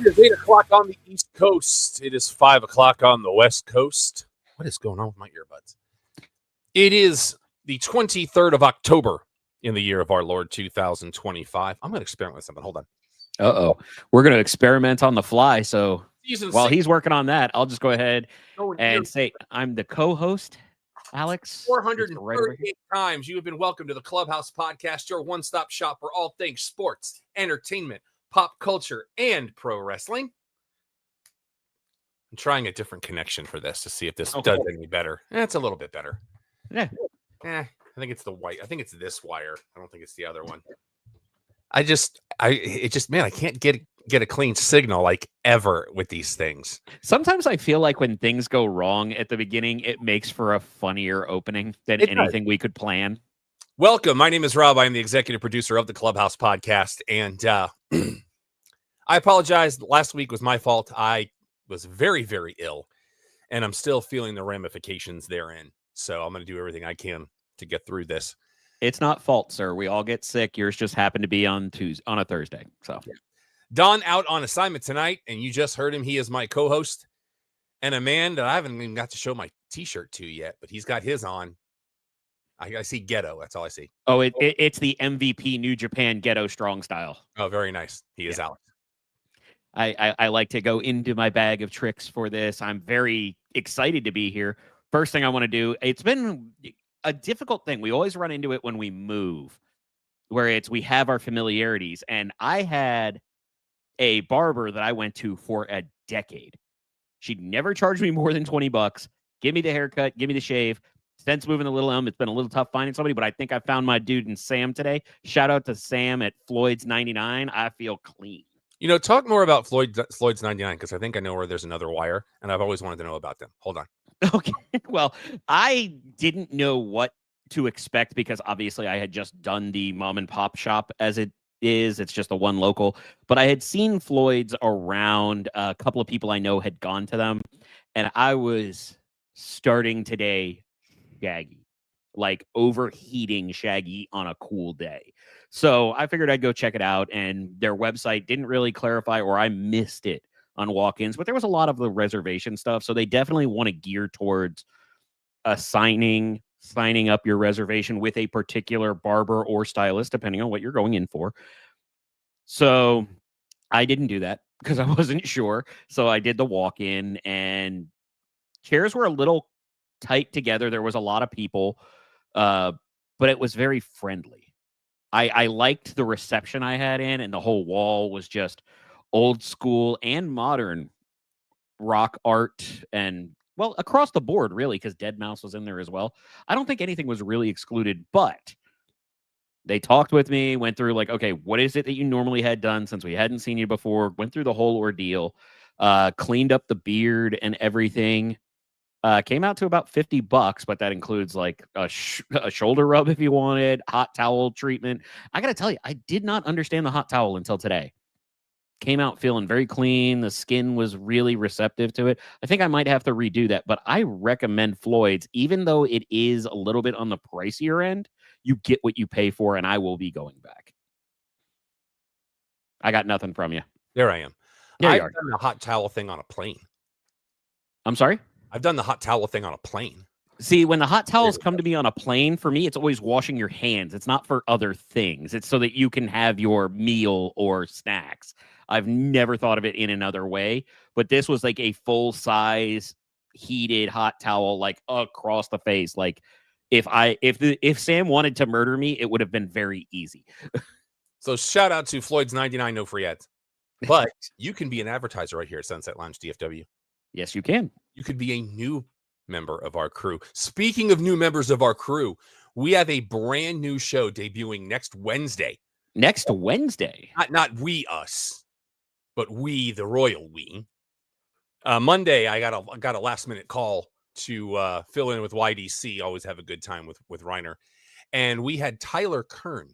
It is 8 o'clock on the East Coast. It is 5 o'clock on the West Coast. What is going on with my earbuds? It is the 23rd of October in the year of our Lord 2025. I'm going to experiment with something. Hold on. Uh-oh. We're going to experiment on the fly. So Season while 6. he's working on that, I'll just go ahead and say I'm the co-host, Alex. 438 times you have been welcome to the Clubhouse Podcast, your one-stop shop for all things sports, entertainment, pop culture, and pro wrestling. I'm trying a different connection for this to see if this does any better. It's a little bit better. Yeah. I think it's the white. I think it's this wire. I don't think it's the other one. I can't get a clean signal like ever with these things. Sometimes I feel like when things go wrong at the beginning, it makes for a funnier opening than anything we could plan. Welcome. My name is Rob. I am the executive producer of the Clubhouse Podcast, and I apologize. Last week was my fault. I was very, very ill, and I'm still feeling the ramifications therein. So I'm going to do everything I can to get through this. It's not fault, sir. We all get sick. Yours just happened to be on a Thursday. So Don out on assignment tonight, and you just heard him. He is my co-host and a man that I haven't even got to show my T-shirt to yet, but he's got his on. I see Ghetto. That's all I see. Oh, it's the MVP New Japan Ghetto Strong style. Oh, very nice. He is Alex. I like to go into my bag of tricks for this. I'm very excited to be here. First thing I want to do, it's been a difficult thing. We always run into it when we move, where we have our familiarities. And I had a barber that I went to for a decade. She'd never charged me more than $20. Give me the haircut, give me the shave. Since moving to Little Elm, it's been a little tough finding somebody, but I think I found my dude in Sam today. Shout out to Sam at Floyd's 99. I feel clean. You know, talk more about Floyd's 99, because I think I know where there's another wire, and I've always wanted to know about them. Hold on. Okay. Well, I didn't know what to expect because obviously I had just done the mom and pop shop as it is. It's just the one local. But I had seen Floyd's around. A couple of people I know had gone to them, and I was starting today Shaggy, like overheating Shaggy on a cool day. So I figured I'd go check it out, and their website didn't really clarify, or I missed it on walk-ins, but there was a lot of the reservation stuff. So they definitely want to gear towards signing up your reservation with a particular barber or stylist, depending on what you're going in for. So I didn't do that because I wasn't sure. So I did the walk-in, and chairs were a little tight together. There was a lot of people, but it was very friendly. I liked the reception I had in, and the whole wall was just old school and modern rock art, and well, across the board, really, because Deadmau5 was in there as well. I don't think anything was really excluded, but they talked with me, went through like, okay, what is it that you normally had done since we hadn't seen you before? Went through the whole ordeal, cleaned up the beard and everything. Came out to about $50, but that includes like a shoulder rub if you wanted, hot towel treatment. I got to tell you, I did not understand the hot towel until today. Came out feeling very clean. The skin was really receptive to it. I think I might have to redo that, but I recommend Floyd's, even though it is a little bit on the pricier end. You get what you pay for, and I will be going back. I got nothing from you. There I am. There you I've are. done the hot towel thing on a plane. I'm sorry? I've done the hot towel thing on a plane. See, when the hot towels come to me on a plane, for me, it's always washing your hands. It's not for other things. It's so that you can have your meal or snacks. I've never thought of it in another way, but this was like a full-size heated hot towel, like across the face. Like if Sam wanted to murder me, it would have been very easy. So shout out to Floyd's 99 no free ads. But you can be an advertiser right here at Sunset Lounge DFW. Yes, you can. You could be a new member of our crew. Speaking of new members of our crew, we have a brand new show debuting next Wednesday. Next Wednesday? Not we, us, but we, the royal we. Monday, I got a last minute call to fill in with YDC. Always have a good time with Reiner. And we had Tyler Kern,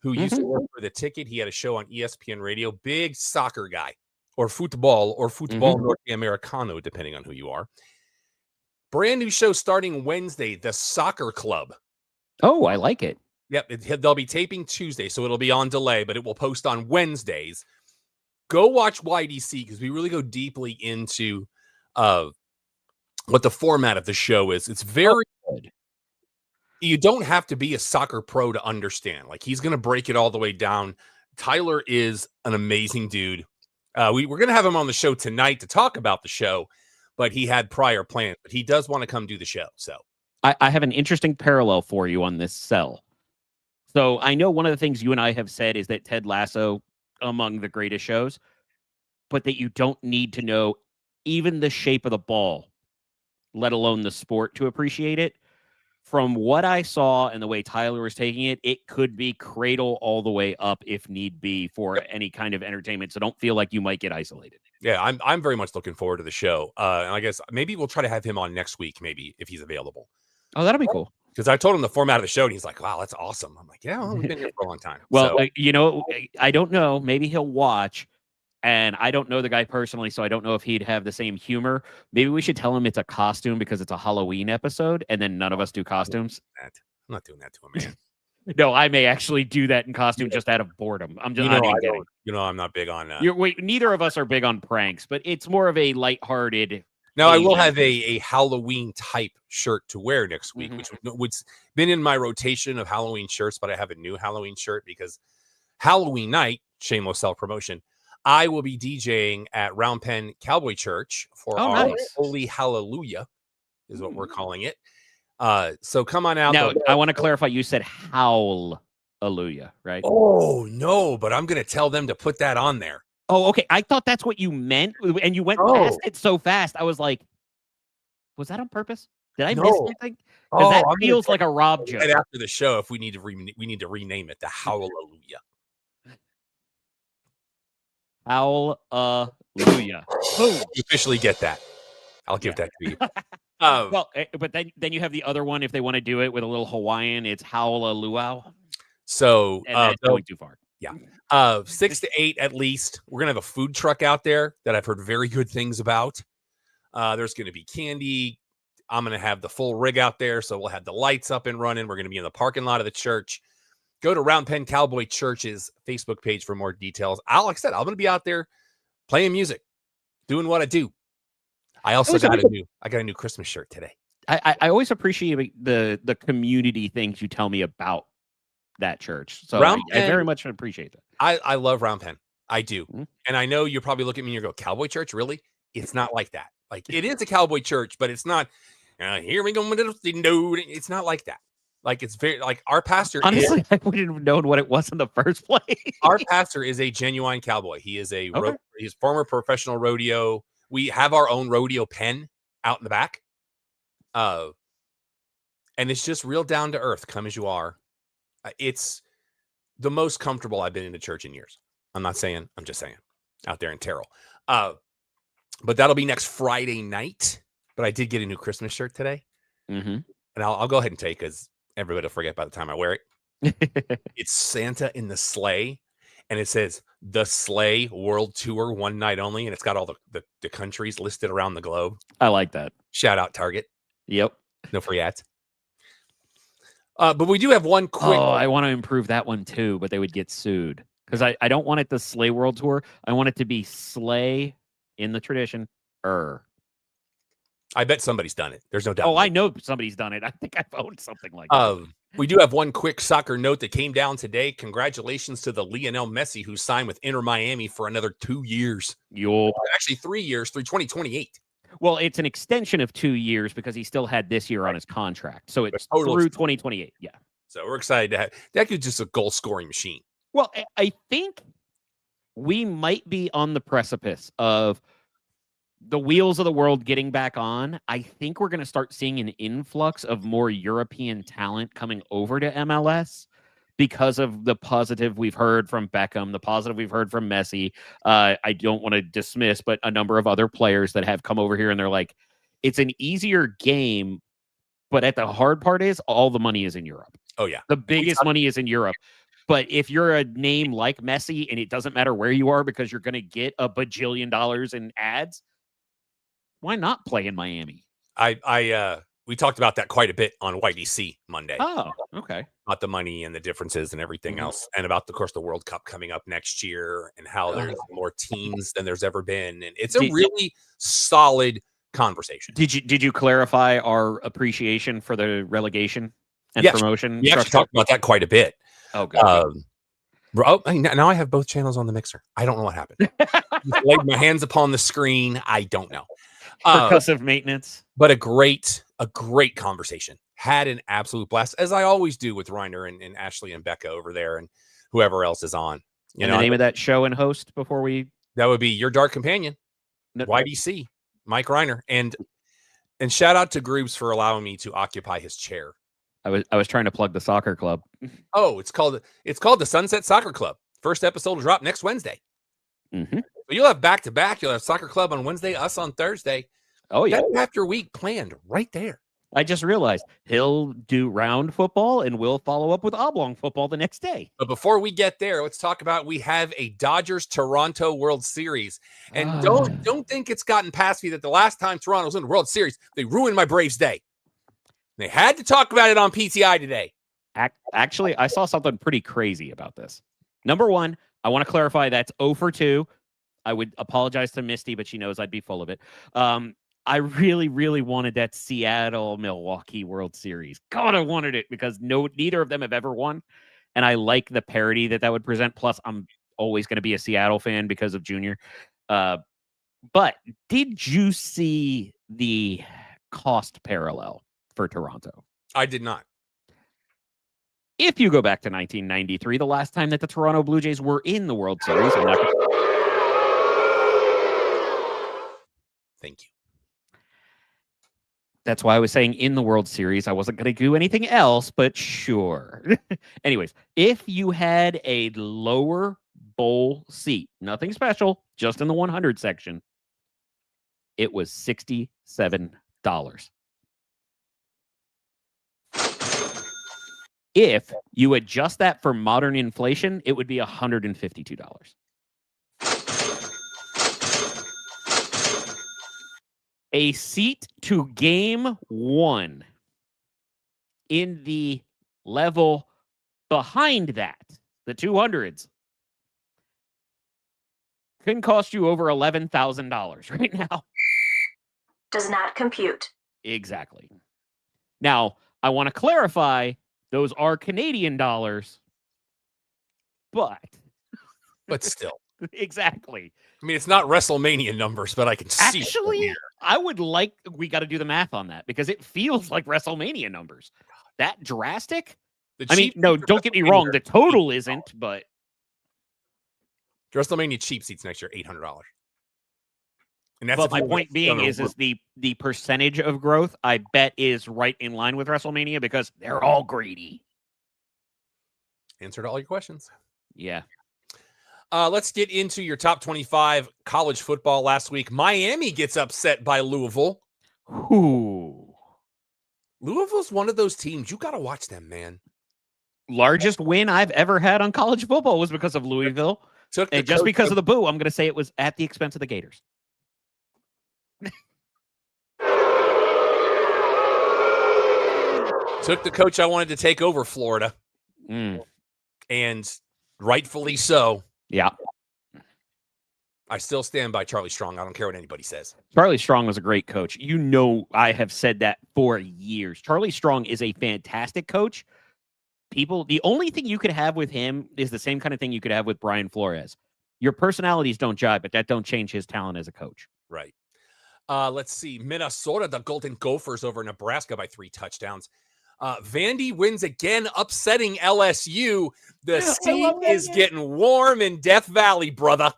who used to work for The Ticket. He had a show on ESPN Radio. Big soccer guy, or football Norte Americano, depending on who you are. Brand new show starting Wednesday, The Soccer Club. Oh, I like it. Yep, they'll be taping Tuesday, so it'll be on delay, but it will post on Wednesdays. Go watch YDC because we really go deeply into what the format of the show is. It's very good. You don't have to be a soccer pro to understand. Like, he's going to break it all the way down. Tyler is an amazing dude. We're going to have him on the show tonight to talk about the show, but he had prior plans. But he does want to come do the show. So I have an interesting parallel for you on this cell. So I know one of the things you and I have said is that Ted Lasso, among the greatest shows, but that you don't need to know even the shape of the ball, let alone the sport, to appreciate it. From what I saw and the way Tyler was taking it, it could be cradle all the way up if need be for any kind of entertainment. So don't feel like you might get isolated. Yeah, I'm very much looking forward to the show. And I guess maybe we'll try to have him on next week, maybe, if he's available. Oh, that'll be cool. Because I told him the format of the show, and he's like, wow, that's awesome. I'm like, yeah, well, we've been here for a long time. Well, I don't know. Maybe he'll watch. And I don't know the guy personally, so I don't know if he'd have the same humor. Maybe we should tell him it's a costume because it's a Halloween episode, and then none of us do costumes. I'm not doing that to him, man. No, I may actually do that in costume just out of boredom. I'm just I'm not big on that. Neither of us are big on pranks, but it's more of a lighthearted. Now, I will have a Halloween type shirt to wear next week, which been in my rotation of Halloween shirts, but I have a new Halloween shirt because Halloween night, shameless self-promotion, I will be DJing at Round Pen Cowboy Church for our Holy Hallelujah, is what we're calling it. So come on out. Now, I want to clarify, you said Hallelujah, right? Oh, no, but I'm going to tell them to put that on there. Oh, okay. I thought that's what you meant, and you went past it so fast. I was like, was that on purpose? Did I miss something? Because that feels like a Rob joke. Right after the show, if we need to rename it the Hallelujah. Hallelujah. Boom. You officially get that. I'll give that to you. Well, but then you have the other one. If they want to do it with a little Hawaiian, it's Howla. So that's going too far. Yeah. 6 to 8 at least. We're gonna have a food truck out there that I've heard very good things about. There's gonna be candy. I'm gonna have the full rig out there, so we'll have the lights up and running. We're gonna be in the parking lot of the church. Go to Round Pen Cowboy Church's Facebook page for more details. Like I said, I'm going to be out there playing music, doing what I do. I also got a new Christmas shirt today. I always appreciate the community things you tell me about that church. So I very much appreciate that. I love Round Pen. I do. Mm-hmm. And I know you probably look at me and you go, Cowboy Church? Really? It's not like that. Like, it is a Cowboy Church, but it's not, here we go. It's not like that. Like, it's very, like, our pastor. Honestly, I wouldn't have known what it was in the first place. Our pastor is a genuine cowboy. He is he's former professional rodeo. We have our own rodeo pen out in the back. And it's just real down to earth. Come as you are. It's the most comfortable I've been in a church in years. I'm just saying out there in Terrell. But that'll be next Friday night. But I did get a new Christmas shirt today. Mm-hmm. And I'll go ahead and take, because everybody will forget by the time I wear it. It's Santa in the sleigh, and it says the Sleigh World Tour, one night only, and it's got all the countries listed around the globe. I like that. Shout out Target. Yep. No free ads. But we do have one quick. Oh, I want to improve that one too, but they would get sued. Because I don't want it the Slay World Tour. I want it to be Slay in the tradition. I bet somebody's done it. There's no doubt. Oh, I know somebody's done it. I think I've owned something like that. We do have one quick soccer note that came down today. Congratulations to the Lionel Messi, who signed with Inter Miami for another 2 years. Actually, 3 years through 2028. Well, it's an extension of 2 years because he still had this year on his contract. So it's through 2028. Yeah. So we're excited to have that. Dude's just a goal scoring machine. Well, I think we might be on the precipice of the wheels of the world getting back on. I think we're going to start seeing an influx of more European talent coming over to MLS because of the positive we've heard from Beckham, the positive we've heard from Messi. I don't want to dismiss, but a number of other players that have come over here and they're like, it's an easier game, but at the hard part is all the money is in Europe. Oh, yeah. The biggest money is in Europe. But if you're a name like Messi and it doesn't matter where you are because you're going to get a bajillion dollars in ads, why not play in Miami? We talked about that quite a bit on YDC Monday. Oh, okay. About the money and the differences and everything else. And about, of course, the World Cup coming up next year and how there's more teams than there's ever been. And it's a really solid conversation. Did you clarify our appreciation for the relegation and promotion? We actually talked about that quite a bit. Oh, God. Now I have both channels on the mixer. I don't know what happened. Just laid my hands upon the screen. I don't know. Percussive maintenance. But a great conversation. Had an absolute blast, as I always do with Reiner and Ashley and Becca over there and whoever else is on. You know the name of that show and host before we... That would be Your Dark Companion, YDC, Mike Reiner. And shout out to Groobs for allowing me to occupy his chair. I was trying to plug the soccer club. Oh, it's called the Sunset Soccer Club. First episode will drop next Wednesday. Mm-hmm. So you'll have back-to-back. You'll have Soccer Club on Wednesday, us on Thursday. Oh, yeah. That's after week planned right there. I just realized he'll do round football and we'll follow up with oblong football the next day. But before we get there, let's talk about we have a Dodgers-Toronto World Series. And don't think it's gotten past me that the last time Toronto was in the World Series, they ruined my Braves' day. They had to talk about it on PTI today. Actually, I saw something pretty crazy about this. Number one, I want to clarify that's 0 for 2. I would apologize to Misty, but she knows I'd be full of it. I really, really wanted that Seattle-Milwaukee World Series. God, I wanted it because neither of them have ever won. And I like the parity that would present. Plus, I'm always going to be a Seattle fan because of Junior. But did you see the cost parallel for Toronto? I did not. If you go back to 1993, the last time that the Toronto Blue Jays were in the World Series, Thank you. That's why I was saying in the World Series. I wasn't going to do anything else, but sure. Anyways, if you had a lower bowl seat, nothing special, just in the 100 section, it was $67. If you adjust that for modern inflation, it would be $152. A seat to game 1 in the level behind that, the 200s, can cost you over $11,000 right now. Does not compute. Exactly. Now, I want to clarify, those are Canadian dollars, but still. Exactly. I mean, it's not WrestleMania numbers, but I can see. Actually, we got to do the math on that because it feels like WrestleMania numbers. That drastic? No, don't get me wrong. The total isn't, but WrestleMania cheap seats next year, $800. And that's but my point being is the percentage of growth, I bet, is right in line with WrestleMania because they're all greedy. Answered all your questions. Yeah. Let's get into your top 25 college football last week. Miami gets upset by Louisville. Ooh. Louisville's one of those teams. You got to watch them, man. Largest win I've ever had on college football was because of Louisville. And just because of the boo, I'm going to say it was at the expense of the Gators. Took the coach I wanted to take over Florida. Mm. And Rightfully so. Yeah. I still stand by Charlie Strong. I don't care what anybody says. Charlie Strong was a great coach. You know, I have said that for years. Charlie Strong is a fantastic coach. The only thing you could have with him is the same kind of thing you could have with Brian Flores. Your personalities don't jive, but that don't change his talent as a coach. Right. Let's see. Minnesota, the Golden Gophers over Nebraska by 3 touchdowns. Vandy wins again, upsetting LSU. The seat is getting warm in Death Valley, brother.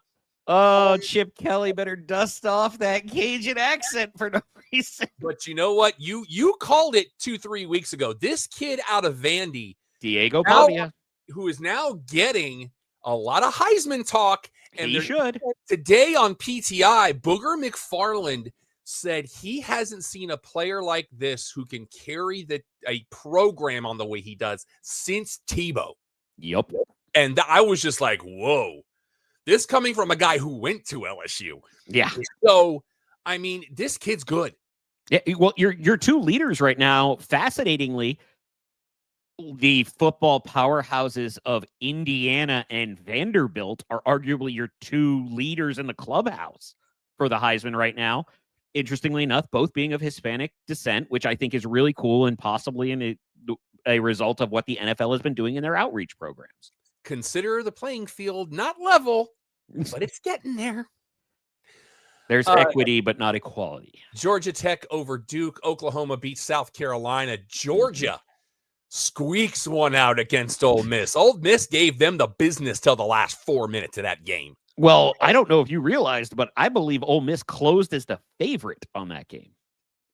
Oh, Chip Kelly better dust off that Cajun accent for no reason. But you know what? You called it 2-3 weeks ago. This kid out of Vandy, Diego Pavia, who is now getting a lot of Heisman talk. And he should. Today on PTI, Booger McFarland said he hasn't seen a player like this who can carry a program on the way he does since Tebow. Yep. And I was just like, whoa. This coming from a guy who went to LSU. Yeah. So, I mean, this kid's good. Yeah. Well, your 2 leaders right now, fascinatingly, the football powerhouses of Indiana and Vanderbilt are arguably your 2 leaders in the clubhouse for the Heisman right now. Interestingly enough, both being of Hispanic descent, which I think is really cool and possibly a result of what the NFL has been doing in their outreach programs. Consider the playing field not level, but it's getting there. There's equity, but not equality. Georgia Tech over Duke. Oklahoma beats South Carolina. Georgia squeaks one out against Ole Miss. Ole Miss gave them the business till the last 4 minutes of that game. Well, I don't know if you realized, but I believe Ole Miss closed as the favorite on that game.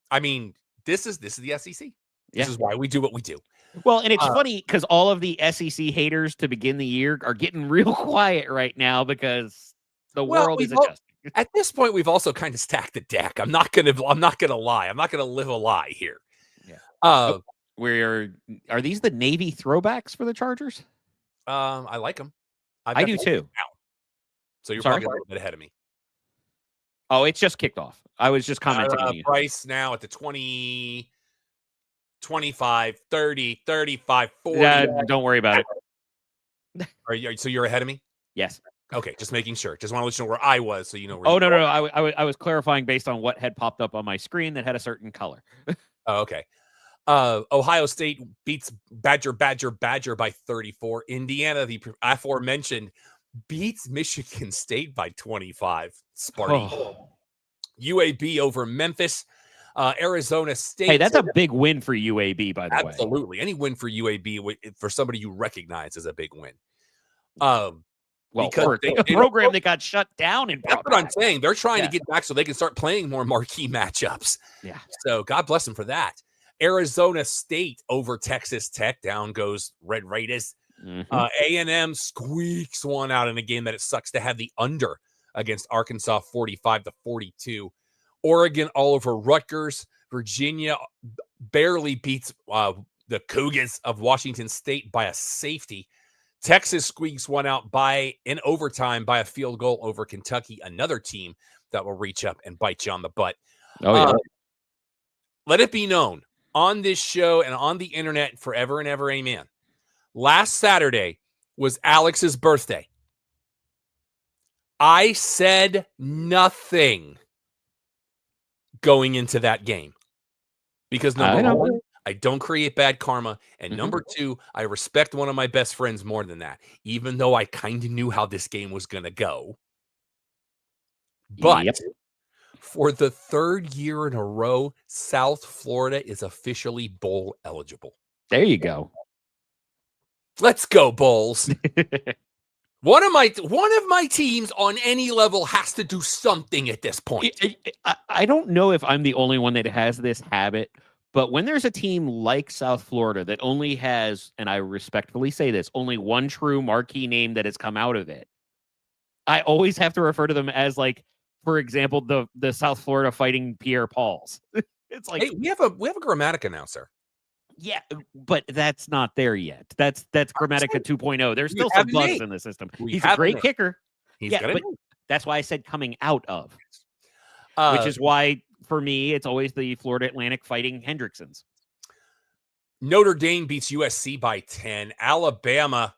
I mean, this is the SEC. Yeah. This is why we do what we do. Well, and it's funny because all of the SEC haters to begin the year are getting real quiet right now because the world is adjusting. At this point, we've also kind of stacked the deck. I'm not gonna lie. I'm not gonna live a lie here. Yeah. Are these the Navy throwbacks for the Chargers? I like them. I do too. So you're probably a little bit ahead of me. Oh, it's just kicked off. I was just commenting. Price now at the 20, 25, 30, 35, 40. Don't worry about it. So you're ahead of me? Yes. Okay, just making sure. Just want to let you know where I was, so you know where. Oh, no. I was clarifying based on what had popped up on my screen that had a certain color. Oh, okay. Ohio State beats Badger by 34. Indiana, the aforementioned, beats Michigan State by 25. Sparty. Oh. UAB over Memphis. Arizona State. Hey, that's a big win for UAB, by the way. Absolutely. Any win for UAB for somebody you recognize is a big win. Well, for a program that got shut down. That's what I'm saying. They're trying to get back so they can start playing more marquee matchups. Yeah. So God bless them for that. Arizona State over Texas Tech. Down goes Red Raiders. Mm-hmm. A&M squeaks one out in a game that it sucks to have the under against Arkansas 45-42. Oregon all over Rutgers. Virginia barely beats the Cougars of Washington State by a safety. Texas squeaks one out in overtime by a field goal over Kentucky, another team that will reach up and bite you on the butt. Oh, yeah. Let it be known on this show and on the internet forever and ever, amen. Last Saturday was Alex's birthday. I said nothing going into that game because number one, I don't create bad karma. And number two, I respect one of my best friends more than that, even though I kind of knew how this game was going to go. But for the 3rd year in a row, South Florida is officially bowl eligible. There you go. Let's go, Bulls. One of my teams on any level has to do something at this point. I don't know if I'm the only one that has this habit, but when there's a team like South Florida that only has, and I respectfully say this, only one true marquee name that has come out of it, I always have to refer to them as, like, for example, the South Florida Fighting Pierre Pauls. It's like, hey, we have a Grammatica now, sir. Yeah, but that's not there yet. That's Grammatica 2.0. There's still some bugs in the system. He's a great kicker. But that's why I said coming out of, which is why for me it's always the Florida Atlantic Fighting Hendricksons. Notre Dame beats USC by 10. Alabama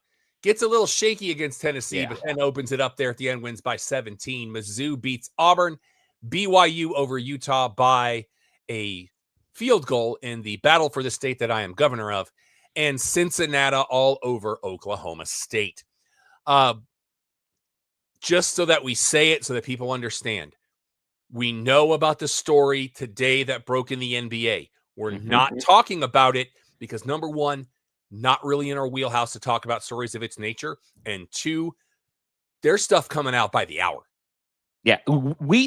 Gets a little shaky against Tennessee, but then opens it up there at the end, wins by 17. Mizzou beats Auburn. BYU over Utah by a field goal in the battle for the state that I am governor of. And Cincinnati all over Oklahoma State. Just so that we say it, so that people understand. We know about the story today that broke in the NBA. We're not talking about it because, number one, not really in our wheelhouse to talk about stories of its nature. And two, there's stuff coming out by the hour. Yeah,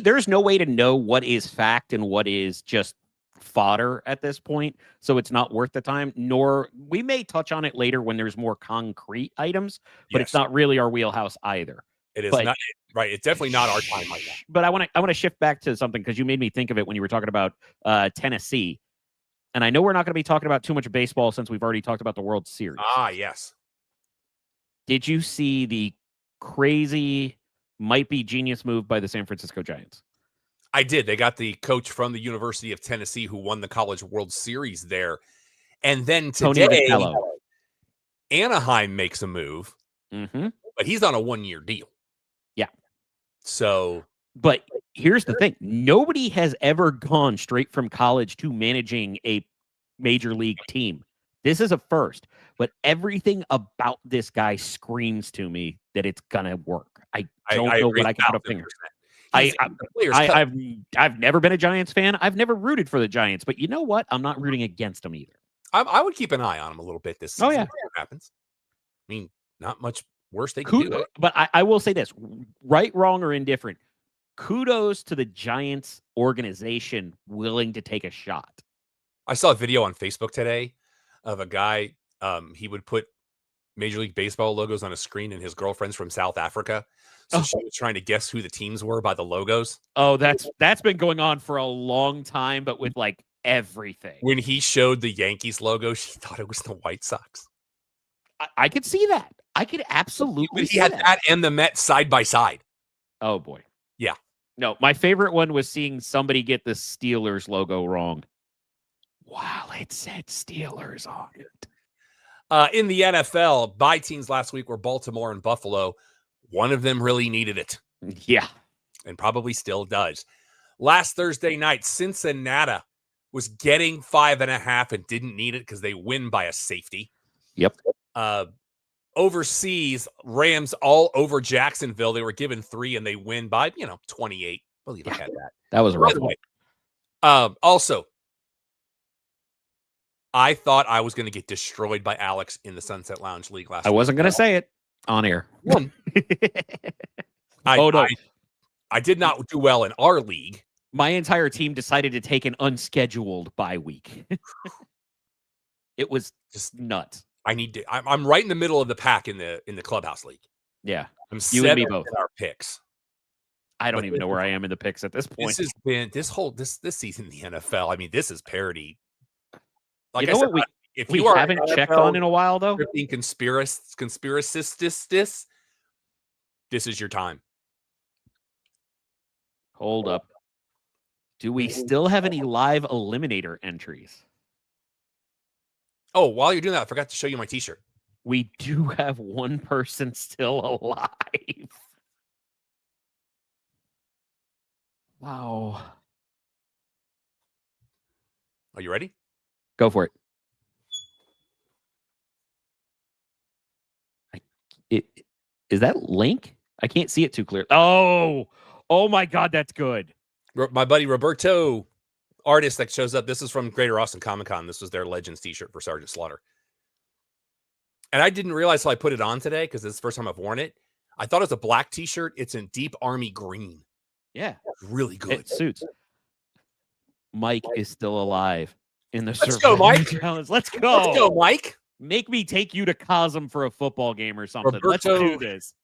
there's no way to know what is fact and what is just fodder at this point, so it's not worth the time. Nor we may touch on it later when there's more concrete items, but it's not really our wheelhouse either. It is not right. It's definitely not our time right now. But I want to shift back to something because you made me think of it when you were talking about Tennessee. And I know we're not going to be talking about too much baseball since we've already talked about the World Series. Ah, yes. Did you see the crazy, might be genius move by the San Francisco Giants? I did. They got the coach from the University of Tennessee who won the College World Series there. And then today, Anaheim makes a move, but he's on a 1-year deal. Yeah. So. But here's the thing. Nobody has ever gone straight from college to managing a major league team. This is a first, but everything about this guy screams to me that it's going to work. I don't know what I can put a finger. I've never been a Giants fan. I've never rooted for the Giants, but you know what? I'm not rooting against them either. I would keep an eye on them a little bit this season. Oh, yeah. What happens. I mean, not much worse they can do. But I will say this, right, wrong, or indifferent, kudos to the Giants organization willing to take a shot. I saw a video on Facebook today of a guy. He would put Major League Baseball logos on a screen, and his girlfriend's from South Africa. So she was trying to guess who the teams were by the logos. Oh, that's been going on for a long time, but with like everything. When he showed the Yankees logo, she thought it was the White Sox. I could see that. I could absolutely see he had that and the Mets side by side. Oh, boy. Yeah. No, my favorite one was seeing somebody get the Steelers logo wrong. Wow, it said Steelers on it. In the NFL, bye teams last week were Baltimore and Buffalo. One of them really needed it. Yeah. And probably still does. Last Thursday night, Cincinnati was getting 5.5 and didn't need it because they win by a safety. Yep. Overseas, Rams all over Jacksonville. They were given 3 and they win by, 28. I believe I had that. That was a rough one. Also, I thought I was going to get destroyed by Alex in the Sunset Lounge League last week. I wasn't going to say it on air. I did not do well in our league. My entire team decided to take an unscheduled bye week. It was just nuts. I'm right in the middle of the pack in the Clubhouse League. Yeah. I'm you and me both. in our picks. I don't even know where I am in the picks at this point. This has been this season in the NFL. I mean, this is parody. Like you know what we haven't checked on in a while, though? Conspiracist, this is your time. Hold up. Do we still have any live eliminator entries? Oh, while you're doing that, I forgot to show you my t-shirt. We do have one person still alive. Wow. Are you ready? Go for it. Is that Link? I can't see it too clear. Oh my God, that's good. My buddy Roberto, artist that shows up. This is from Greater Austin Comic Con. This was their Legends t-shirt for Sergeant Slaughter. And I didn't realize till I put it on today because it's the first time I've worn it. I thought it was a black t-shirt. It's in deep army green. Yeah. It's really good. It suits. Mike is still alive in the Let's go, Mike. challenge. Let's go. Let's go, Mike. Make me take you to Cosm for a football game or something. Roberto, let's do this.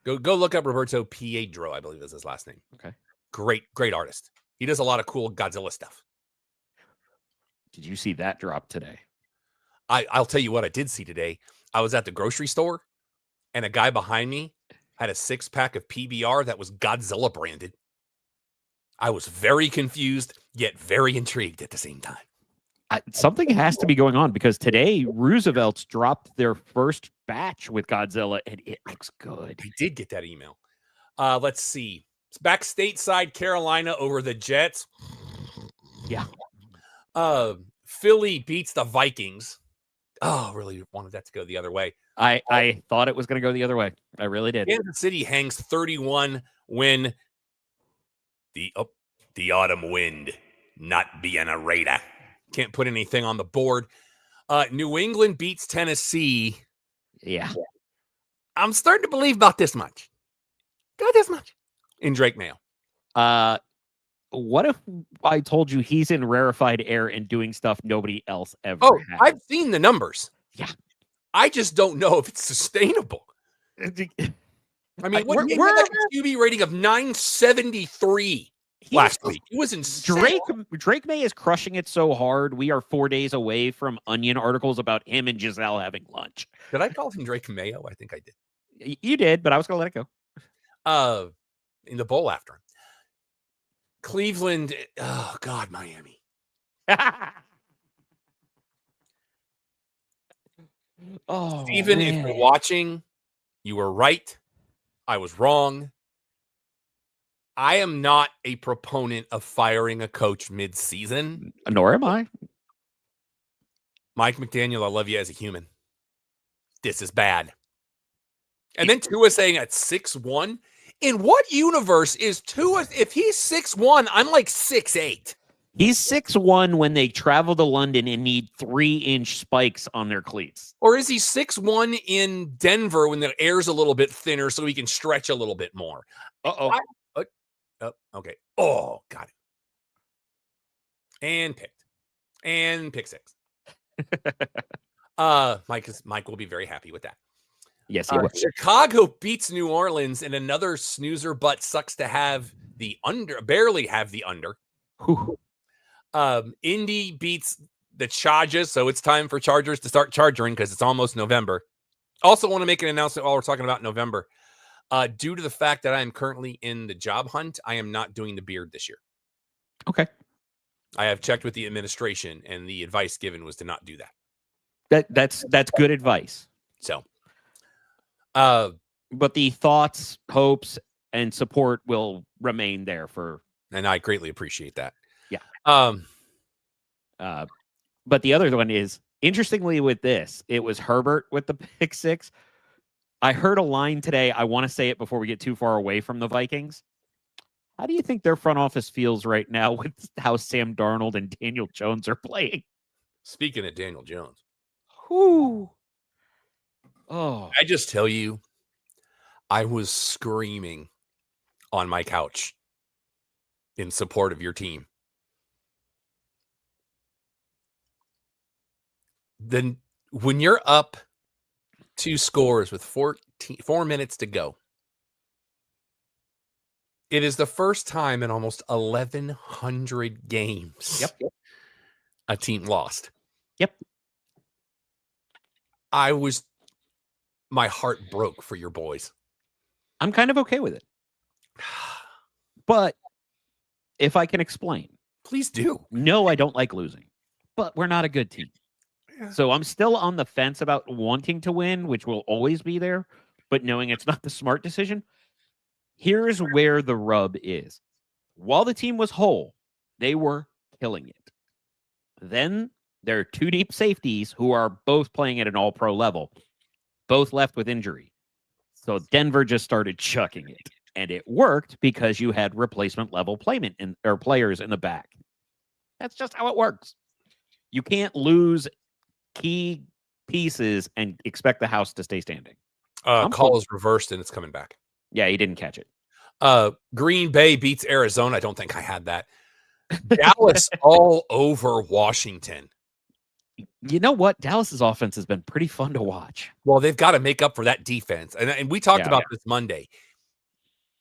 Go look up Roberto Piedro, I believe is his last name. Okay. Great artist. He does a lot of cool Godzilla stuff. Did you see that drop today? I'll tell you what I did see today. I was at the grocery store, and a guy behind me had a 6-pack of PBR that was Godzilla branded. I was very confused, yet very intrigued at the same time. Something has to be going on because today Roosevelt's dropped their first batch with Godzilla, and it looks good. I did get that email. Let's see. It's back stateside, Carolina over the Jets. Yeah. Philly beats the Vikings. Oh, really wanted that to go the other way. I thought it was going to go the other way. I really did. Kansas City hangs 31 when the autumn wind not being a raider. Can't put anything on the board. New England beats Tennessee. Yeah. I'm starting to believe about this much. Got this much. In Drake Mayo. What if I told you he's in rarefied air and doing stuff nobody else ever has? I've seen the numbers. Yeah. I just don't know if it's sustainable. I mean, we're a QB rating of 973 last week. It was insane. Drake May is crushing it so hard. We are 4 days away from Onion articles about him and Giselle having lunch. Did I call him Drake Mayo? I think I did. You did, but I was going to let it go. In the bowl after him. Cleveland. Oh, God, Miami. Oh, Steven, if you're watching, you were right. I was wrong. I am not a proponent of firing a coach mid-season. Nor am I. Mike McDaniel, I love you as a human. This is bad. And then Tua saying at 6'1". In what universe is Tua? If he's 6'1", I'm like 6'8". He's 6'1" when they travel to London and need 3-inch spikes on their cleats. Or is he 6'1" in Denver when the air's a little bit thinner so he can stretch a little bit more? Uh-oh. Okay. Oh, got it. And picked. And pick six. Mike will be very happy with that. Yes, he will. Chicago beats New Orleans, and another snoozer but sucks to have the under, barely have the under. Indy beats the Chargers, so it's time for Chargers to start charging because it's almost November. Also want to make an announcement while we're talking about November. Due to the fact that I am currently in the job hunt, I am not doing the beard this year. Okay. I have checked with the administration, and the advice given was to not do that. That's good advice. So, but the thoughts, hopes, and support will remain there for. And I greatly appreciate that. Yeah. But the other one is, interestingly with this, it was Herbert with the pick six. I heard a line today. I want to say it before we get too far away from the Vikings. How do you think their front office feels right now with how Sam Darnold and Daniel Jones are playing? Speaking of Daniel Jones. Whew. Oh. I just tell you, I was screaming on my couch in support of your team. Then when you're up 2 scores with 4 minutes to go, it is the first time in almost 1,100 games a team lost. Yep. My heart broke for your boys. I'm kind of okay with it. But if I can explain. Please do. No, I don't like losing, but we're not a good team. Yeah. So I'm still on the fence about wanting to win, which will always be there, but knowing it's not the smart decision. Here's where the rub is. While the team was whole, they were killing it. Then there are 2 deep safeties who are both playing at an all-pro level, both left with injury. So Denver just started chucking it. And it worked because you had replacement level players in the back. That's just how it works. You can't lose key pieces and expect the house to stay standing. Call is reversed and it's coming back. Yeah, he didn't catch it. Green Bay beats Arizona. I don't think I had that. Dallas all over Washington. You know what? Dallas's offense has been pretty fun to watch. Well, they've got to make up for that defense. And we talked about this Monday.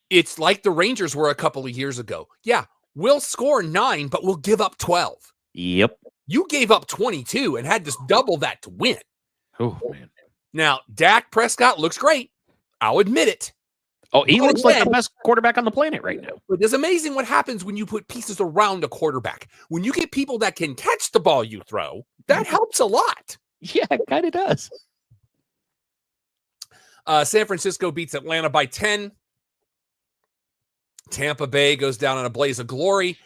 It's like the Rangers were a couple of years ago. Yeah, we'll score 9, but we'll give up 12. Yep. You gave up 22 and had to double that to win. Oh, man. Now, Dak Prescott looks great. I'll admit it. Oh, he But looks like the again- best quarterback on the planet right now. But it's amazing what happens when you put pieces around a quarterback. When you get people that can catch the ball you throw, that helps a lot. Yeah, it kind of does. San Francisco beats Atlanta by 10. Tampa Bay goes down in a blaze of glory.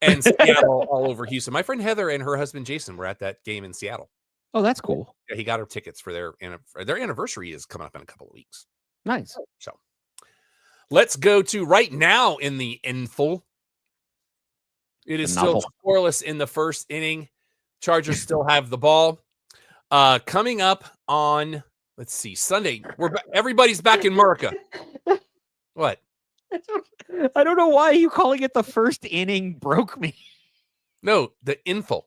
And Seattle all over Houston. My friend Heather and her husband Jason were at that game in Seattle. Oh, that's cool. Yeah, he got her tickets for their anniversary is coming up in a couple of weeks. Nice. So let's go to right now in the info. It is still scoreless in the first inning. Chargers still have the ball. Coming up on, let's see, Sunday. Everybody's back in America. What? I don't know why you calling it the first inning broke me. No, the info.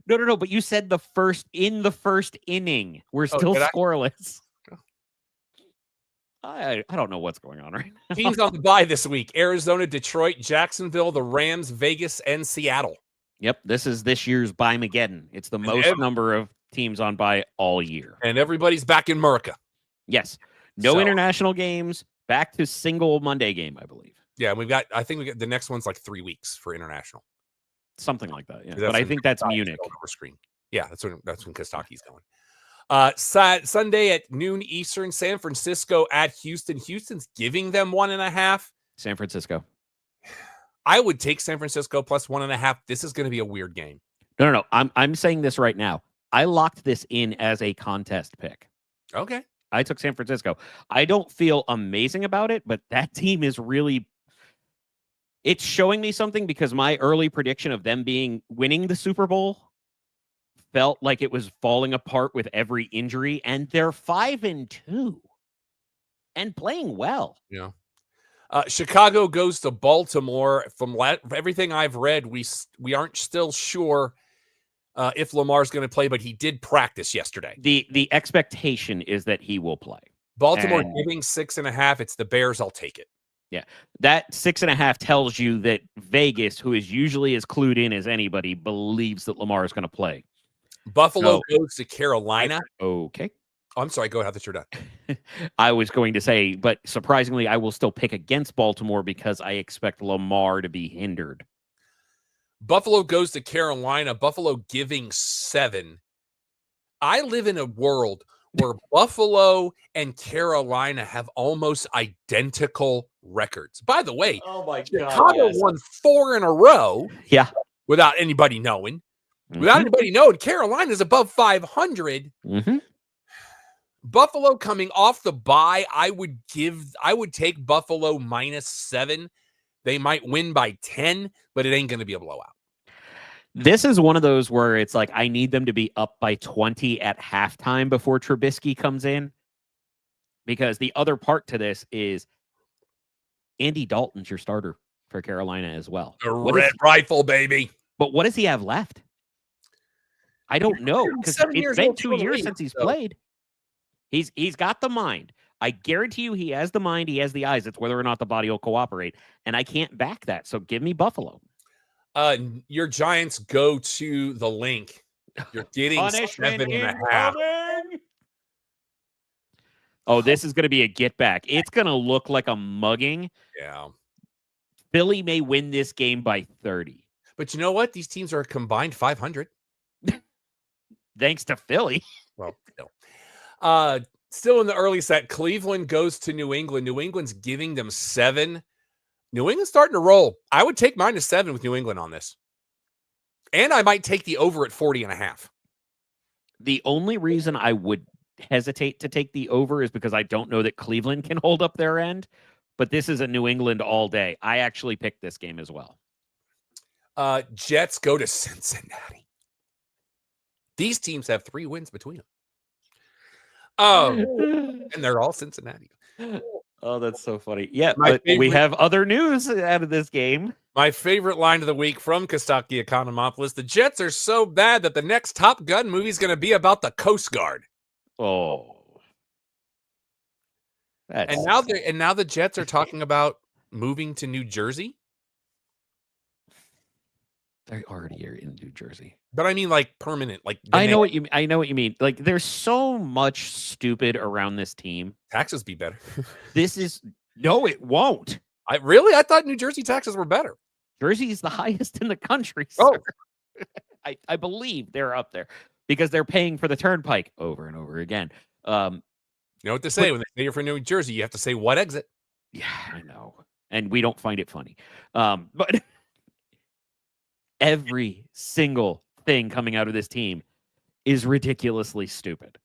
No. But you said the first inning. We're still scoreless. I don't know what's going on right now. Teams on the bye this week: Arizona, Detroit, Jacksonville, the Rams, Vegas, and Seattle. Yep, this is this year's bye-mageddon. It's the most number of teams on bye all year. And everybody's back in America. Yes. No international games. Back to single Monday game, I believe. Yeah, I think we got the next one's like 3 weeks for international. Something like that, yeah. But I think that's Munich. Over screen. Yeah, that's when Kostaki's going. Sunday at noon Eastern, San Francisco at Houston. Houston's giving them 1.5. San Francisco. I would take San Francisco plus 1.5. This is going to be a weird game. No. I'm saying this right now. I locked this in as a contest pick. Okay. I took San Francisco. I don't feel amazing about it, but that team is really, it's showing me something because my early prediction of them winning the Super Bowl felt like it was falling apart with every injury, and they're 5-2 and playing well. Yeah. Chicago goes to Baltimore. From everything I've read, we aren't still sure if Lamar's going to play, but he did practice yesterday. The expectation is that he will play. Baltimore giving 6.5. It's the Bears. I'll take it. Yeah. That 6.5 tells you that Vegas, who is usually as clued in as anybody, believes that Lamar is going to play. Buffalo goes to Carolina. Okay. Oh, I'm sorry. Go ahead. That you're done. I was going to say, but surprisingly, I will still pick against Baltimore because I expect Lamar to be hindered. Buffalo goes to Carolina. Buffalo giving 7. I live in a world where Buffalo and Carolina have almost identical records. By the way, Chicago won 4 in a row. Yeah. Without anybody knowing. Without anybody knowing, Carolina's above 500. Mm-hmm. Buffalo coming off the bye, I would take Buffalo -7. They might win by 10, but it ain't going to be a blowout. This is one of those where it's like, I need them to be up by 20 at halftime before Trubisky comes in. Because the other part to this is Andy Dalton's your starter for Carolina as well. The red rifle, baby. But what does he have left? I don't know, because it's been 2 years since he's played. He's got the mind. I guarantee you he has the mind, he has the eyes. It's whether or not the body will cooperate. And I can't back that. So give me Buffalo. Your Giants go to the link. You're getting 7.5. Oh, this is going to be a get back. It's going to look like a mugging. Yeah. Philly may win this game by 30. But you know what? These teams are combined 500. Thanks to Philly. Well, still in the early set, Cleveland goes to New England. New England's giving them 7. New England's starting to roll. I would take -7 with New England on this. And I might take the over at 40.5. The only reason I would hesitate to take the over is because I don't know that Cleveland can hold up their end. But this is a New England all day. I actually picked this game as well. Jets go to Cincinnati. These teams have 3 wins between them. And they're all Cincinnati. Oh, that's so funny. Yeah, but we have other news out of this game. My favorite line of the week from Kostaki Economopoulos: the Jets are so bad that the next Top Gun movie is going to be about the Coast Guard. Oh. And now the Jets are talking about moving to New Jersey. They already are in New Jersey. But I mean, like, permanent. Like, I know what you mean. Like, there's so much stupid around this team. Taxes be better. This is No, it won't. I thought New Jersey taxes were better. Jersey is the highest in the country, sir. Oh. I believe they're up there because they're paying for the turnpike over and over again. You know what to say when they say you're from New Jersey, you have to say what exit. Yeah, I know. And we don't find it funny. But every single thing coming out of this team is ridiculously stupid.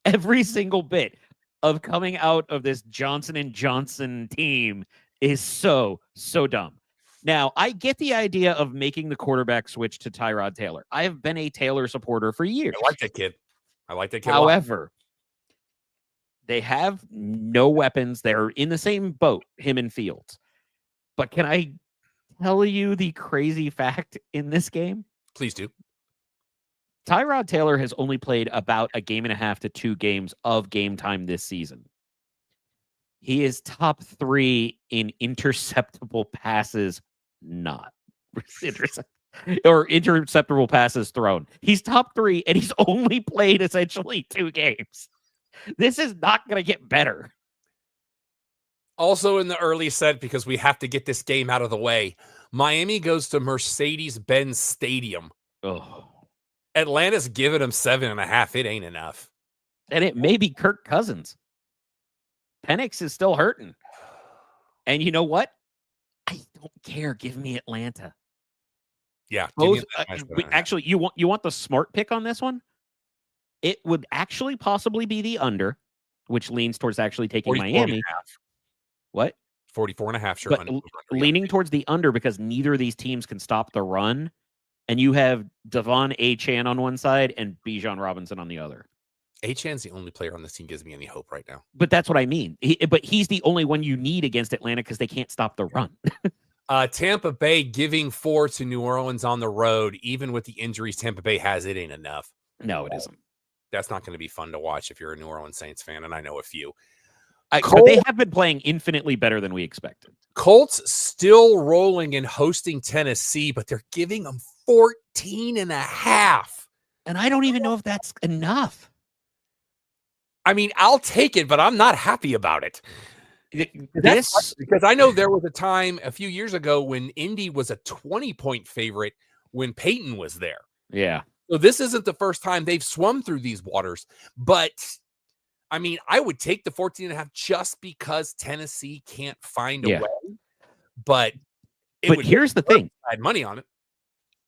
Every single bit of coming out of this Johnson & Johnson team is so dumb. Now, I get the idea of making the quarterback switch to Tyrod Taylor. I have been a Taylor supporter for years. I like that kid. However, they have no weapons. They're in the same boat, him and Fields. But can I tell you the crazy fact in this game? Please do. Tyrod Taylor has only played about a game and a half to 2 games of game time this season. He is top 3 in interceptable passes not or interceptable passes thrown. He's top 3 and he's only played essentially 2 games. This is not going to get better. Also in the early set, because we have to get this game out of the way, Miami goes to Mercedes-Benz Stadium. Oh. Atlanta's giving them 7.5. It ain't enough. And it may be Kirk Cousins. Penix is still hurting. And you know what? I don't care. Give me Atlanta. Yeah. Actually, you want the smart pick on this one? It would actually possibly be the under, which leans towards actually taking Miami. What? 44.5, sure. But leaning towards the under because neither of these teams can stop the run. And you have Devon Achane on one side and Bijan Robinson on the other. Achane's the only player on this team gives me any hope right now. But that's what I mean. But he's the only one you need against Atlanta because they can't stop the run. Tampa Bay giving 4 to New Orleans on the road. Even with the injuries Tampa Bay has, it ain't enough. No, it isn't. That's not going to be fun to watch if you're a New Orleans Saints fan, and I know a few. But they have been playing infinitely better than we expected. Colts still rolling and hosting Tennessee, but they're giving them 14.5. And I don't even know if that's enough. I mean, I'll take it, but I'm not happy about it. Because I know there was a time a few years ago when Indy was a 20-point favorite when Peyton was there. Yeah. So this isn't the first time they've swum through these waters, but I mean, I would take the 14.5 just because Tennessee can't find a way. But here's the thing. I had money on it.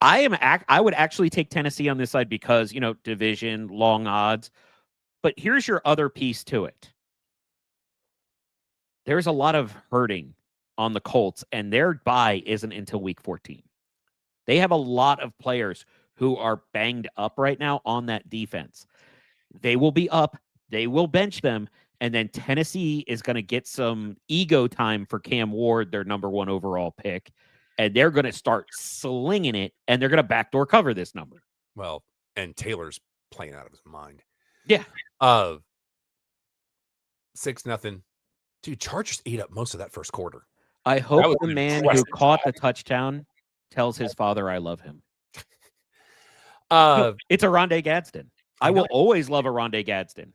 I would actually take Tennessee on this side because, division, long odds. But here's your other piece to it. There's a lot of hurting on the Colts, and their bye isn't until week 14. They have a lot of players who are banged up right now on that defense. They will be up. They will bench them. And then Tennessee is going to get some ego time for Cam Ward, their number 1 overall pick. And they're going to start slinging it, and they're going to backdoor cover this number. Well, and Taylor's playing out of his mind. Yeah. 6-0. Dude, Chargers ate up most of that first quarter. I hope the man who caught the touchdown tells his father I love him. It's Oronde Gadsden. I will always love Oronde Gadsden.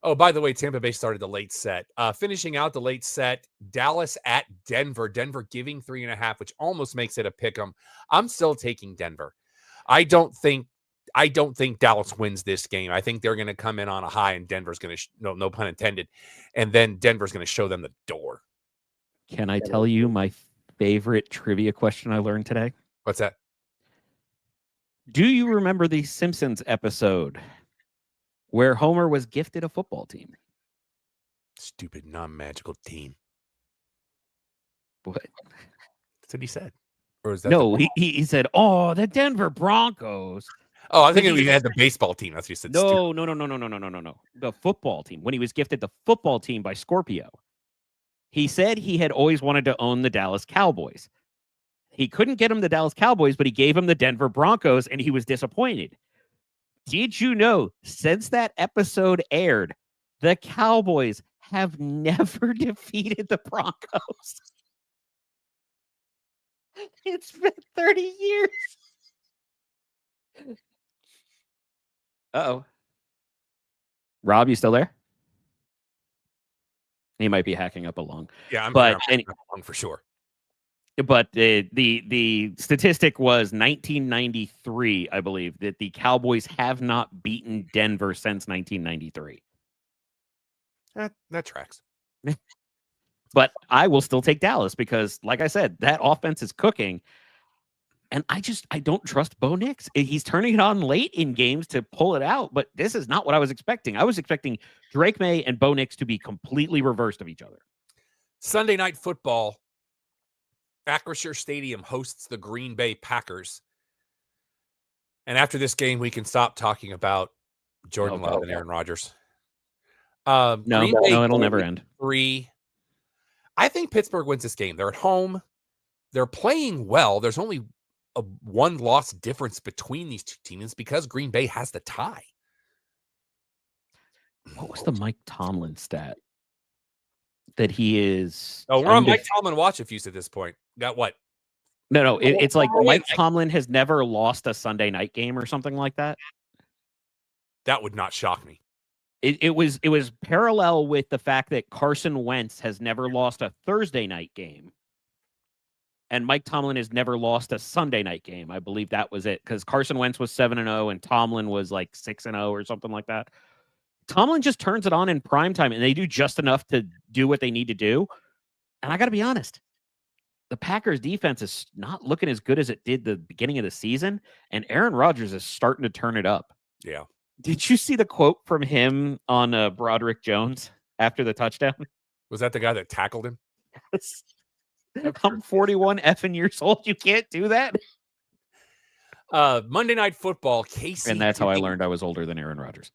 Oh, by the way, Tampa Bay started the late set. Finishing out the late set, Dallas at Denver. Denver giving 3.5, which almost makes it a pick 'em. I'm still taking Denver. I don't think Dallas wins this game. I think they're going to come in on a high, and Denver's going to no pun intended, and then Denver's going to show them the door. Can I tell you my favorite trivia question I learned today? What's that? Do you remember the Simpsons episode where Homer was gifted a football team? Stupid non-magical team. What? That's what he said. Or is that no? He said, "Oh, the Denver Broncos." Oh, I think we had the baseball team. That's what you said. No. The football team. When he was gifted the football team by Scorpio, he said he had always wanted to own the Dallas Cowboys. He couldn't get him the Dallas Cowboys, but he gave him the Denver Broncos, and he was disappointed. Did you know, since that episode aired, the Cowboys have never defeated the Broncos? It's been 30 years. Uh-oh. Rob, you still there? He might be hacking up a lung. Yeah, I'm wrong for sure. But the statistic was 1993, I believe, that the Cowboys have not beaten Denver since 1993. That tracks. But I will still take Dallas because, like I said, that offense is cooking. And I don't trust Bo Nix. He's turning it on late in games to pull it out, but this is not what I was expecting. I was expecting Drake May and Bo Nix to be completely reversed of each other. Sunday Night Football. Acrisure Stadium hosts the Green Bay Packers. And after this game, we can stop talking about Jordan Love and Aaron Rodgers. No, it'll never end. 3. I think Pittsburgh wins this game. They're at home. They're playing well. There's only a 1-loss difference between these two teams because Green Bay has the tie. What was the Mike Tomlin stat? That he is... Oh, we're on Mike Tomlin watch if you at this point. Got what? No, it's like Mike Tomlin has never lost a Sunday night game or something like that. That would not shock me. It was parallel with the fact that Carson Wentz has never lost a Thursday night game. And Mike Tomlin has never lost a Sunday night game. I believe that was it. Because Carson Wentz was 7-0 and Tomlin was like 6-0 or something like that. Tomlin just turns it on in prime time, and they do just enough to do what they need to do. And I got to be honest, the Packers defense is not looking as good as it did the beginning of the season, and Aaron Rodgers is starting to turn it up. Yeah. Did you see the quote from him on Broderick Jones after the touchdown? Was that the guy that tackled him? Yes. I'm 41 effing years old. You can't do that. Monday Night Football, KC. And that's how I learned I was older than Aaron Rodgers.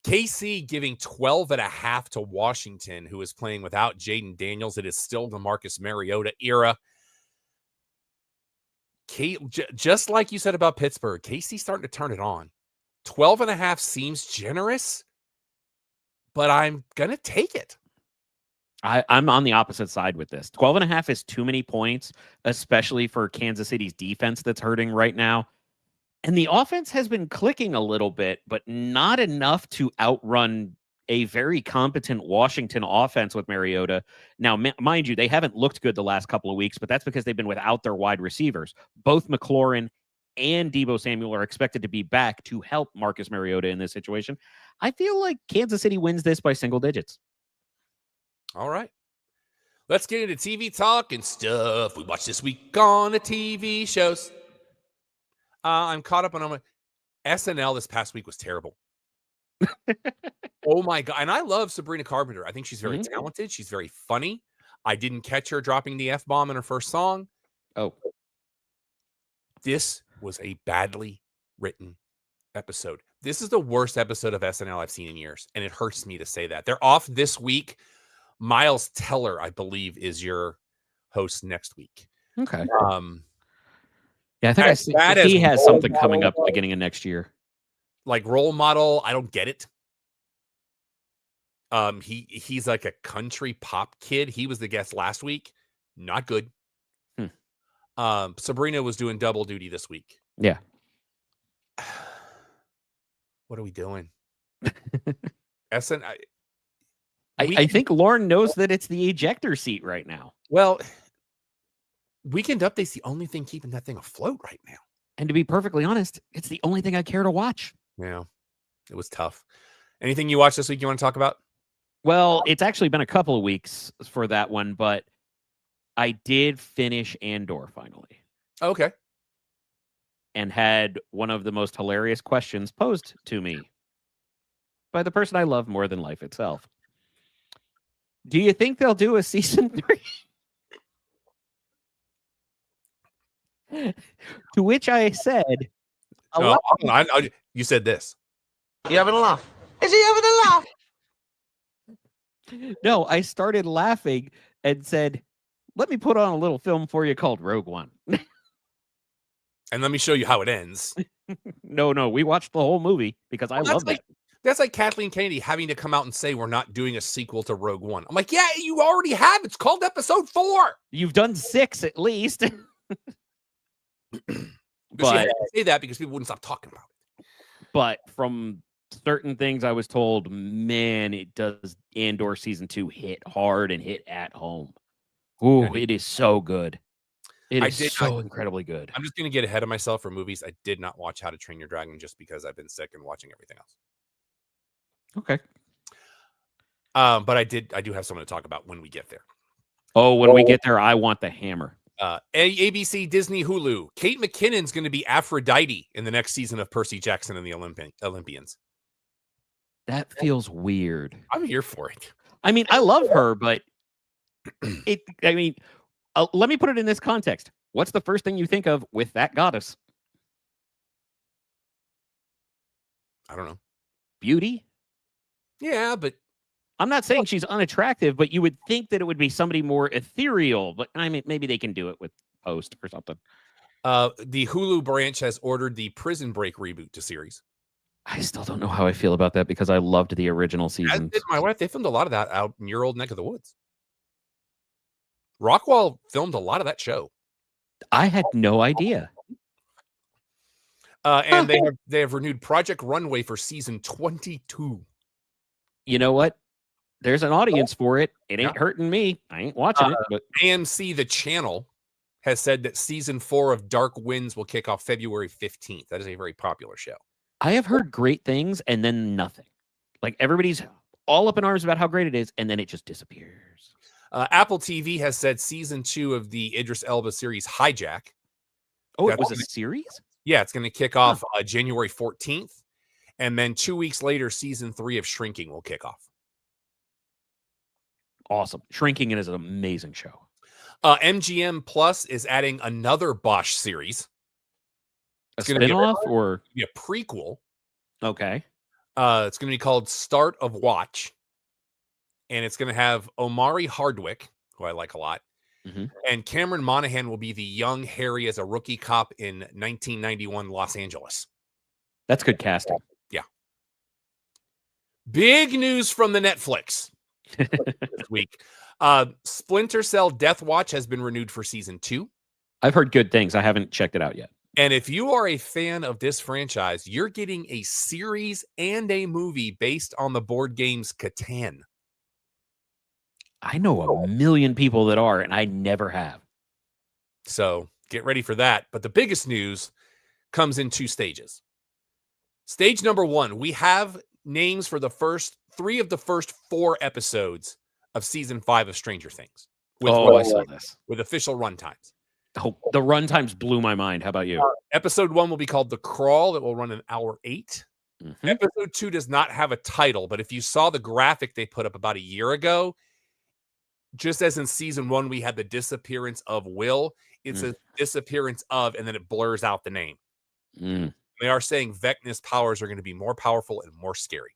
KC giving 12.5 to Washington, who is playing without Jaden Daniels. It is still the Marcus Mariota era. Just like you said about Pittsburgh, KC starting to turn it on. 12.5 seems generous, but I'm going to take it. I'm on the opposite side with this. 12.5 is too many points, especially for Kansas City's defense that's hurting right now. And the offense has been clicking a little bit, but not enough to outrun a very competent Washington offense with Mariota. Now, mind you, they haven't looked good the last couple of weeks, but that's because they've been without their wide receivers. Both McLaurin and Deebo Samuel are expected to be back to help Marcus Mariota in this situation. I feel like Kansas City wins this by single digits. All right. Let's get into TV talk and stuff we watched this week on the TV shows. I'm caught up on SNL this past week was terrible. Oh my God. And I love Sabrina Carpenter. I think she's very talented. She's very funny. I didn't catch her dropping the F-bomb in her first song. Oh. This was a badly written episode. This is the worst episode of SNL I've seen in years. And it hurts me to say that. They're off this week. Miles Teller, I believe, is your host next week. Okay. Yeah, I think he has something coming up beginning of next year. Like role model, I don't get it. He's like a country pop kid. He was the guest last week. Not good. Sabrina was doing double duty this week. Yeah. What are we doing? I think Lauren knows that it's the ejector seat right now. Well, Weekend Update's the only thing keeping that thing afloat right now. And to be perfectly honest, it's the only thing I care to watch. Yeah, it was tough. Anything you watched this week you want to talk about? Well, it's actually been a couple of weeks for that one, but I did finish Andor finally. Okay. And had one of the most hilarious questions posed to me by the person I love more than life itself. Do you think they'll do a season 3? To which I said, you said this. You having a laugh? Is he having a laugh? No, I started laughing and said, let me put on a little film for you called Rogue One. And let me show you how it ends. No, we watched the whole movie because I love that. That's like Kathleen Kennedy having to come out and say we're not doing a sequel to Rogue One. I'm like, yeah, you already have. It's called Episode 4. You've done 6 at least. But she had to say that because people wouldn't stop talking about it. But from certain things I was told, man, it does Andor season 2 hit hard and hit at home. Ooh, it is so good. It is so incredibly good. I'm just going to get ahead of myself for movies. I did not watch How to Train Your Dragon just because I've been sick and watching everything else. Okay. But I do have someone to talk about when we get there. Oh, when we get there, I want the hammer. ABC, Disney, Hulu. Kate McKinnon's going to be Aphrodite in the next season of Percy Jackson and the Olympians. That feels weird. I'm here for it. I mean, I love her, but let me put it in this context. What's the first thing you think of with that goddess? I don't know. Beauty? Yeah, but I'm not saying she's unattractive, but you would think that it would be somebody more ethereal. But I mean, maybe they can do it with Post or something. The Hulu branch has ordered the Prison Break reboot to series. I still don't know how I feel about that because I loved the original season. As did my wife. They filmed a lot of that out in your old neck of the woods. Rockwell filmed a lot of that show. I had no idea. And they have renewed Project Runway for season 22. You know what? There's an audience for it. It ain't hurting me. I ain't watching it. But AMC, the channel, has said that season 4 of Dark Winds will kick off February 15th. That is a very popular show. I have heard great things and then nothing. Like everybody's all up in arms about how great it is, and then it just disappears. Apple TV has said season 2 of the Idris Elba series Hijack. Oh, it was a series? Yeah, it's going to kick off January 14th. And then 2 weeks later, season 3 of Shrinking will kick off. Awesome. Shrinking is an amazing show. MGM Plus is adding another Bosch series. It's going to be or a prequel. Okay. It's going to be called Start of Watch. And it's going to have Omari Hardwick, who I like a lot. Mm-hmm. And Cameron Monaghan will be the young Harry as a rookie cop in 1991 Los Angeles. That's good casting. Yeah. Big news from the Netflix this week. Splinter Cell Death Watch has been renewed for season 2. I've heard good things. I haven't checked it out yet. And if you are a fan of this franchise, you're getting a series and a movie based on the board games Catan. I know a million people that are, and I never have. So get ready for that. But the biggest news comes in 2 stages. Stage number 1, we have names for the first 3 of the first 4 episodes of season 5 of Stranger Things. I saw this. With official runtimes. Oh, the runtimes blew my mind. How about you? Episode 1 will be called The Crawl. It will run an hour 8. Mm-hmm. Episode 2 does not have a title, but if you saw the graphic they put up about a year ago, just as in season 1, we had the disappearance of Will, it's a disappearance of, and then it blurs out the name. They are saying Vecna's powers are going to be more powerful and more scary.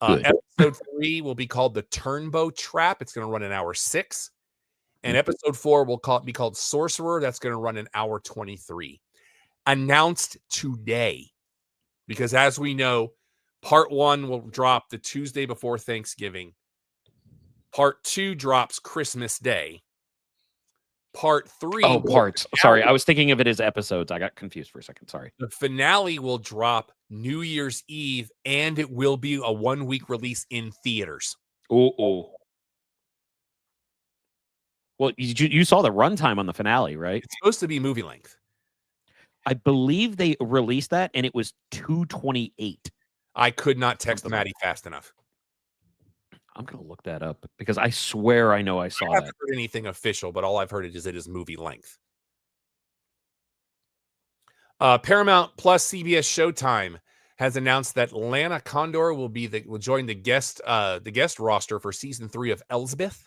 Episode 3 will be called The Turnbow Trap. It's going to run an hour 6. And episode 4 will be called Sorcerer. That's going to run an hour 23. Announced today. Because as we know, part 1 will drop the Tuesday before Thanksgiving. Part 2 drops Christmas Day. Part 3. Oh, parts. Sorry, I was thinking of it as episodes. I got confused for a second. Sorry. The finale will drop New Year's Eve, and it will be a 1-week release in theaters. Oh. Well, you saw the runtime on the finale, right? It's supposed to be movie length. I believe they released that, and it was 2:28. I could not text Maddie fast enough. I'm going to look that up because I swear I know I saw that. I haven't heard anything official, but all I've heard is it is movie length. Paramount Plus CBS Showtime has announced that Lana Condor will join the guest roster for season 3 of Elsbeth,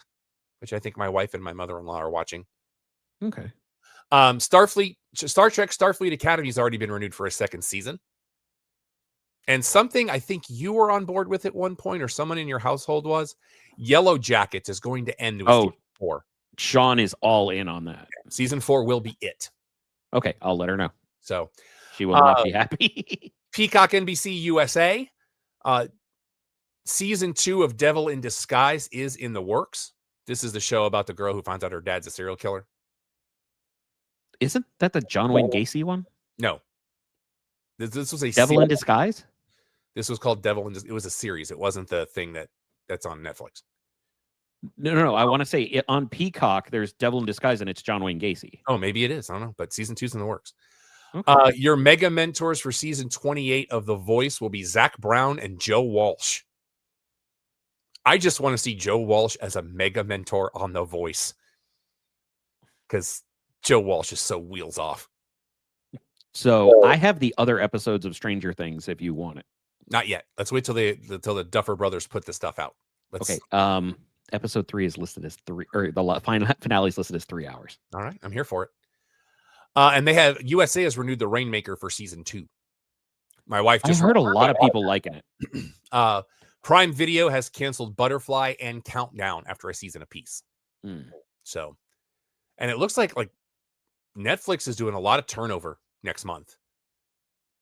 which I think my wife and my mother-in-law are watching. Okay. Star Trek Starfleet Academy has already been renewed for a 2nd season. And something I think you were on board with at one point, or someone in your household was, Yellow Jackets is going to end with season 4. Sean is all in on that. Season 4 will be it. Okay, I'll let her know. So she will not be happy. Peacock NBC USA. Season 2 of Devil in Disguise is in the works. This is the show about the girl who finds out her dad's a serial killer. Isn't that the John Wayne Gacy one? No. This was a Devil in Disguise? This was called Devil in Disguise. It was a series. It wasn't the thing that's on Netflix. No. I want to say on Peacock, there's Devil in Disguise, and it's John Wayne Gacy. Oh, maybe it is. I don't know. But season 2's in the works. Okay. Your mega mentors for season 28 of The Voice will be Zach Brown and Joe Walsh. I just want to see Joe Walsh as a mega mentor on The Voice. Because Joe Walsh is so wheels off. So I have the other episodes of Stranger Things if you want it. Not yet. Let's wait till the Duffer Brothers put this stuff out. Okay. Episode 3 is listed as 3, or the final finale is listed as 3 hours. All right. I'm here for it. And they have USA has renewed The Rainmaker for season 2. My wife just heard a lot of people liking it. Prime Video has canceled Butterfly and Countdown after a season apiece. So, and it looks like Netflix is doing a lot of turnover next month.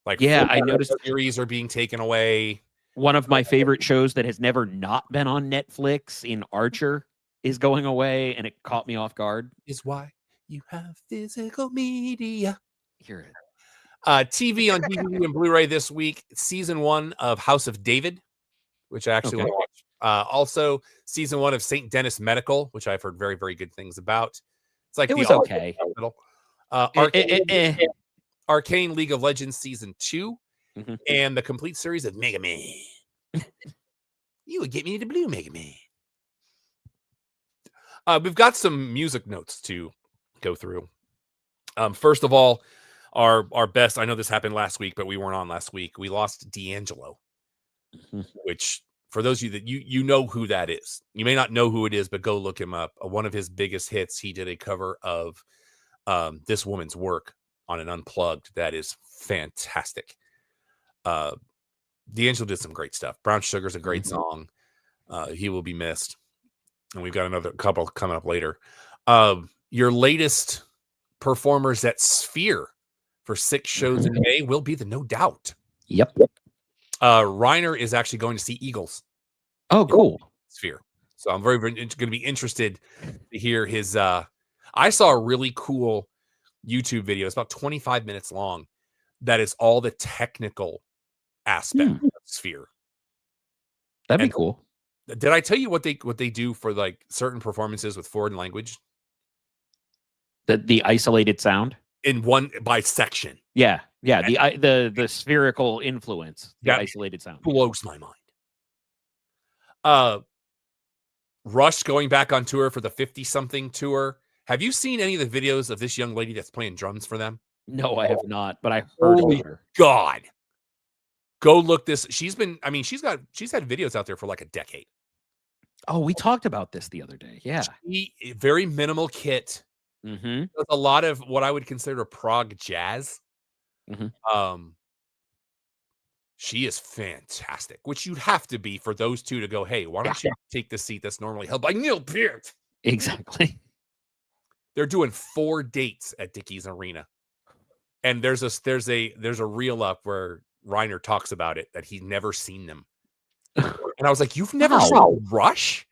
I noticed series are being taken away. One of my favorite shows that has never not been on Netflix in Archer is going away, and it caught me off guard. Is why you have physical media. Hear it. TV on DVD and Blu-ray this week. Season 1 of House of David, which I actually want to watch. Also, season 1 of St. Dennis Medical, which I've heard very, very good things about. It's like it was okay. Arcane League of Legends season 2, and the complete series of Mega Man. You would get me into Blue Mega Man. We've got some music notes to go through. First of all, our best. I know this happened last week, but we weren't on last week. We lost D'Angelo, which for those of you that you know who that is. You may not know who it is, but go look him up. One of his biggest hits. He did a cover of This Woman's Work on an Unplugged that is fantastic. D'Angelo did some great stuff. Brown Sugar's a great song. He will be missed. And we've got another couple coming up later. Your latest performers at Sphere for 6 shows in May will be the No Doubt. Yep. Reiner is actually going to see Eagles. Oh, cool. Sphere. So I'm very, very going to be interested to hear his. I saw a really cool YouTube video. It's about 25 minutes long. That is all the technical aspect of Sphere. That'd be cool. Did I tell you what they do for certain performances with foreign language? The isolated sound in one by section. Yeah. The spherical influence. The isolated sound blows my mind. Rush going back on tour for the 50-something tour. Have you seen any of the videos of this young lady that's playing drums for them? No, I have not, but I heard of her. God. Go look this. She's had videos out there for like a decade. Oh, we talked about this the other day. Yeah. Very minimal kit. Does a lot of what I would consider prog jazz. She is fantastic, which you'd have to be for those two to go, hey, why don't you take the seat that's normally held by Neil Peart? Exactly. They're doing 4 dates at Dickies Arena. And there's a reel up where Reiner talks about it, that he's never seen them. And I was like, you've never seen Rush?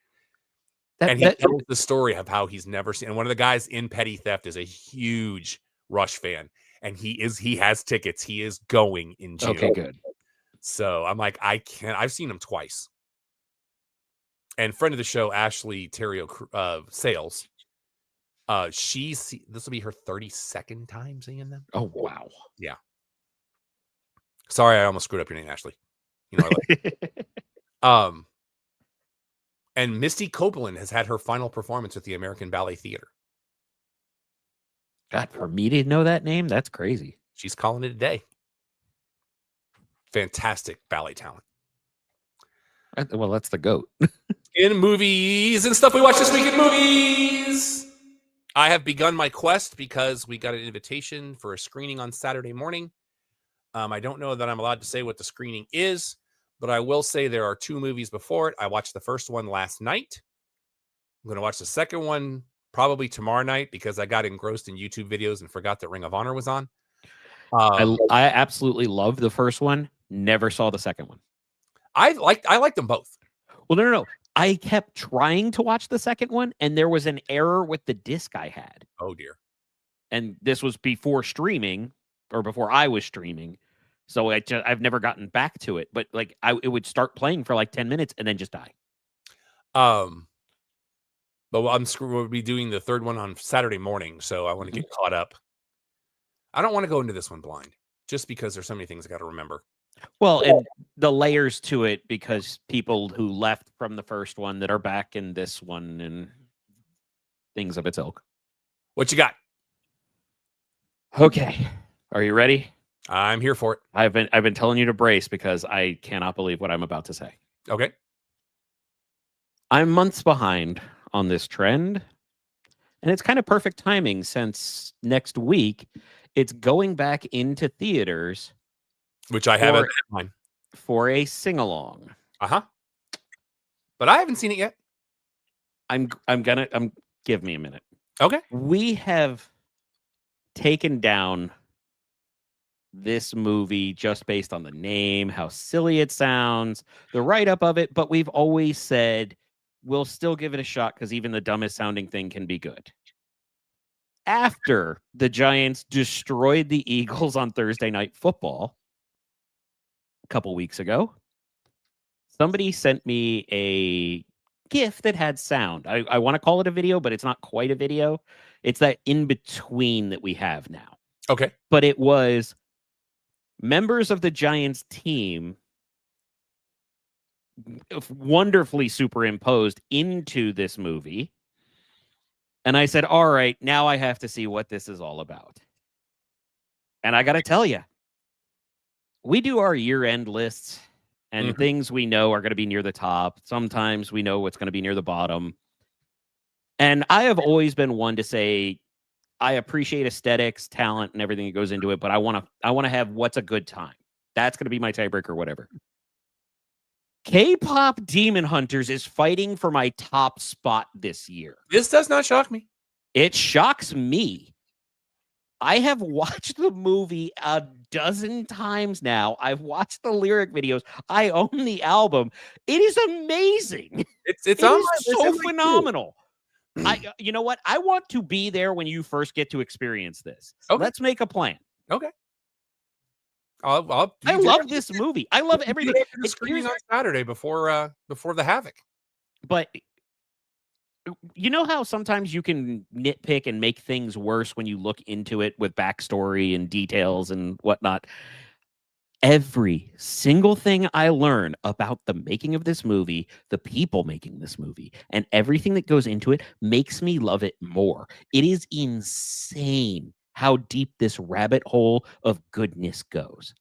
And he tells the story of how he's never seen. And one of the guys in Petty Theft is a huge Rush fan. And he has tickets. He is going in June. Okay, good. So I'm like, I've seen him twice. And friend of the show, Ashley Terrio Sales, this will be her 32nd time seeing them. Oh, wow. Yeah. Sorry, I almost screwed up your name, Ashley. You know, and Misty Copeland has had her final performance at the American Ballet Theater. God, for me to know that name, that's crazy. She's calling it a day. Fantastic ballet talent. Well, that's the GOAT. In movies and stuff we watched this week in movies, I have begun my quest because we got an invitation for a screening on Saturday morning. I don't know that I'm allowed to say what the screening is, but I will say there are 2 movies before it. I watched the first one last night. I'm going to watch the second one probably tomorrow night because I got engrossed in YouTube videos and forgot that Ring of Honor was on. I absolutely love the first one. Never saw the second one. I like them both. Well, no. I kept trying to watch the second one, and there was an error with the disc I had. Oh, dear. And this was before streaming, or before I was streaming. So I've never gotten back to it, but like it would start playing for like 10 minutes and then just die. But we'll be doing the third one on Saturday morning, so I want to get caught up. I don't want to go into this one blind, just because there's so many things I got to remember. Well, and the layers to it, because people who left from the first one that are back in this one and things of its ilk. What you got? Okay. Are you ready? I'm here for it. I've been telling you to brace because I cannot believe what I'm about to say. Okay. I'm months behind on this trend, and it's kind of perfect timing since next week it's going back into theaters, which I have in mind for a sing-along. But I haven't seen it yet. Give me a minute. Okay. We have taken down this movie just based on the name, how silly it sounds, the write-up of it, but we've always said we'll still give it a shot because even the dumbest sounding thing can be good. After the Giants destroyed the Eagles on Thursday Night Football a couple weeks ago, somebody sent me a GIF that had sound. I want to call it a video, but it's not quite a video. It's that in-between that we have now. Okay. But it was members of the Giants team wonderfully superimposed into this movie. And I said, all right, now I have to see what this is all about. And I got to tell you, we do our year-end lists and things we know are going to be near the top. Sometimes we know what's going to be near the bottom. And I have always been one to say, I appreciate aesthetics, talent, and everything that goes into it, but I want to have what's a good time. That's going to be my tiebreaker, whatever. K-pop Demon Hunters is fighting for my top spot this year. This does not shock me. It shocks me. I have watched the movie a dozen times now. I've watched the lyric videos. I own the album. It is amazing. It's so phenomenal. You know what? I want to be there when you first get to experience this. Okay. Let's make a plan. Okay. I love this movie. I love everything. It's screening on Saturday before the Havoc. But you know how sometimes you can nitpick and make things worse when you look into it with backstory and details and whatnot. Every single thing I learn about the making of this movie, the people making this movie, and everything that goes into it makes me love it more. It is insane how deep this rabbit hole of goodness goes.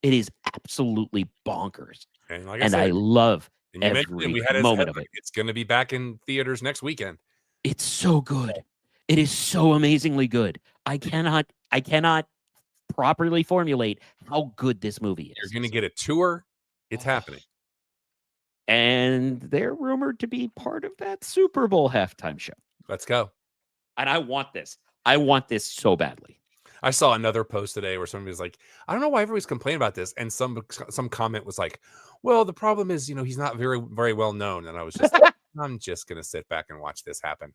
It is absolutely bonkers. And, I love every moment of it. It's going to be back in theaters next weekend. It's so good. It is so amazingly good. I cannot properly formulate how good this movie is. You're going to get a tour. It's happening. And they're rumored to be part of that Super Bowl halftime show. Let's go. And I want this. I want this so badly. I saw another post today where somebody was like, I don't know why everybody's complaining about this. And some comment was like, well, the problem is, he's not very, very well known. And I was just like, I'm just going to sit back and watch this happen.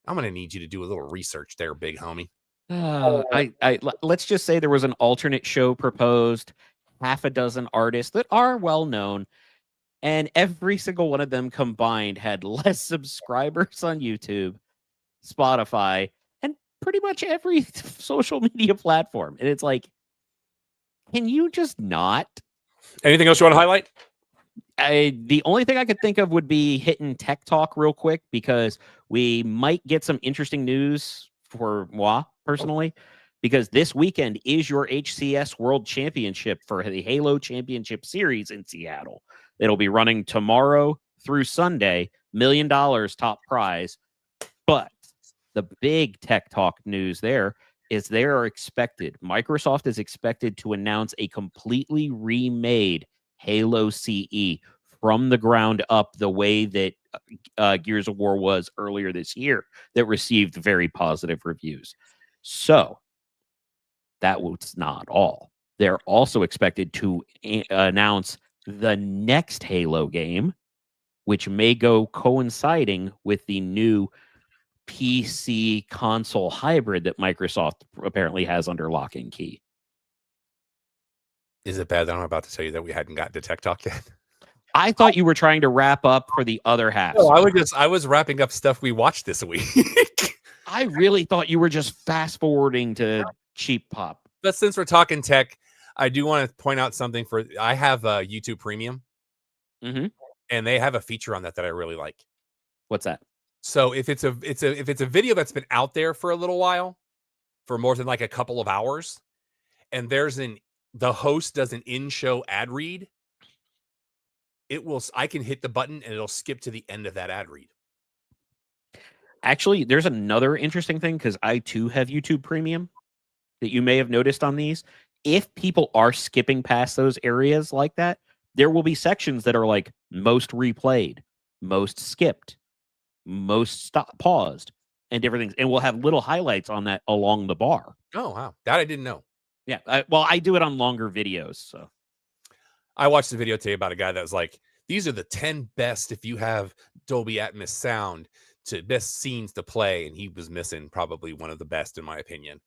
I'm going to need you to do a little research there, big homie. Let's just say there was an alternate show proposed, half a dozen artists that are well known, and every single one of them combined had less subscribers on YouTube, Spotify, and pretty much every social media platform. And it's like, can you just not? Anything else you want to highlight? The only thing I could think of would be hitting Tech Talk real quick, because we might get some interesting news for moi personally, because this weekend is your HCS World Championship for the Halo Championship Series in Seattle. It'll be running tomorrow through Sunday, $1 million top prize. But the big Tech Talk news there is Microsoft is expected to announce a completely remade Halo CE from the ground up, the way that Gears of War was earlier this year, that received very positive reviews. So that was not all. They're also expected to announce the next Halo game, which may go coinciding with the new PC console hybrid that Microsoft apparently has under lock and key. Is it bad that I'm about to tell you that we hadn't got to Tech Talk yet? I thought you were trying to wrap up for the other half. No, I was wrapping up stuff we watched this week. I really thought you were just fast forwarding to Cheap Pop. But since we're talking tech, I do want to point out something I have YouTube Premium, and they have a feature on that I really like. What's that? So if it's a video that's been out there for a little while, for more than like a couple of hours, and the host does an in-show ad read, I can hit the button and it'll skip to the end of that ad read. Actually, there's another interesting thing because I too have YouTube Premium that you may have noticed on these. If people are skipping past those areas like that, there will be sections that are like most replayed, most skipped, most paused, and different things. And we'll have little highlights on that along the bar. Oh, wow. That I didn't know. Yeah. I do it on longer videos. So I watched a video today about a guy that was like, these are the 10 best if you have Dolby Atmos sound to best scenes to play. And he was missing probably one of the best, in my opinion.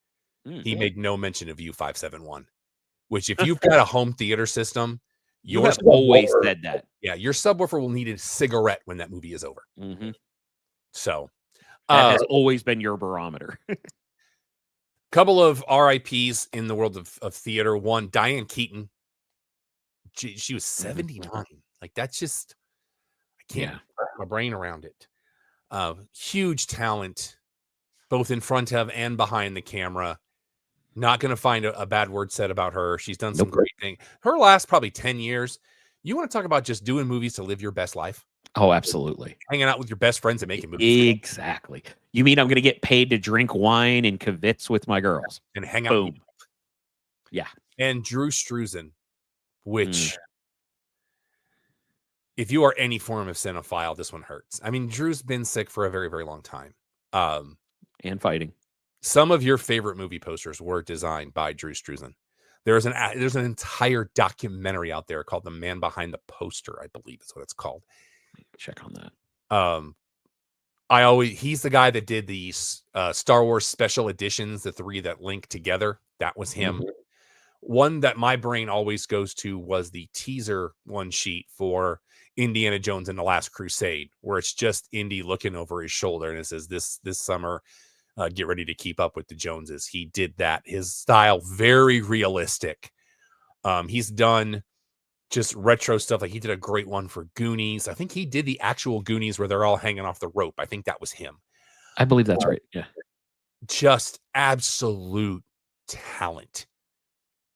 He made no mention of U571, which if you've got a home theater system, you have always said that. Yeah, your subwoofer will need a cigarette when that movie is over. So that has always been your barometer. Couple of RIPs in the world of theater. One, Diane Keaton. She was 79. Like, that's just, I can't wrap my brain around it. Huge talent, both in front of and behind the camera. Not going to find a bad word said about her. She's done some great things. Her last probably 10 years. You want to talk about just doing movies to live your best life? Oh, absolutely. Hanging out with your best friends and making movies. Exactly. You mean I'm going to get paid to drink wine and kvetz with my girls? And hang out. Boom. Yeah. And Drew Struzan, which, if you are any form of cinephile, this one hurts. I mean, Drew's been sick for a very, very long time. And fighting. Some of your favorite movie posters were designed by Drew Struzan. There's an entire documentary out there called The Man Behind the Poster, I believe is what it's called. Check on that. He's the guy that did the Star Wars special editions, the 3 that link together. That was him. One that my brain always goes to was the teaser one sheet for Indiana Jones and the Last Crusade, where it's just Indy looking over his shoulder and it says this summer, get ready to keep up with the Joneses. He did that. His style, very realistic. He's done just retro stuff. Like, he did a great one for Goonies. I think he did the actual Goonies where they're all hanging off the rope. I think that was him. I believe that's right. Yeah. Just absolute talent.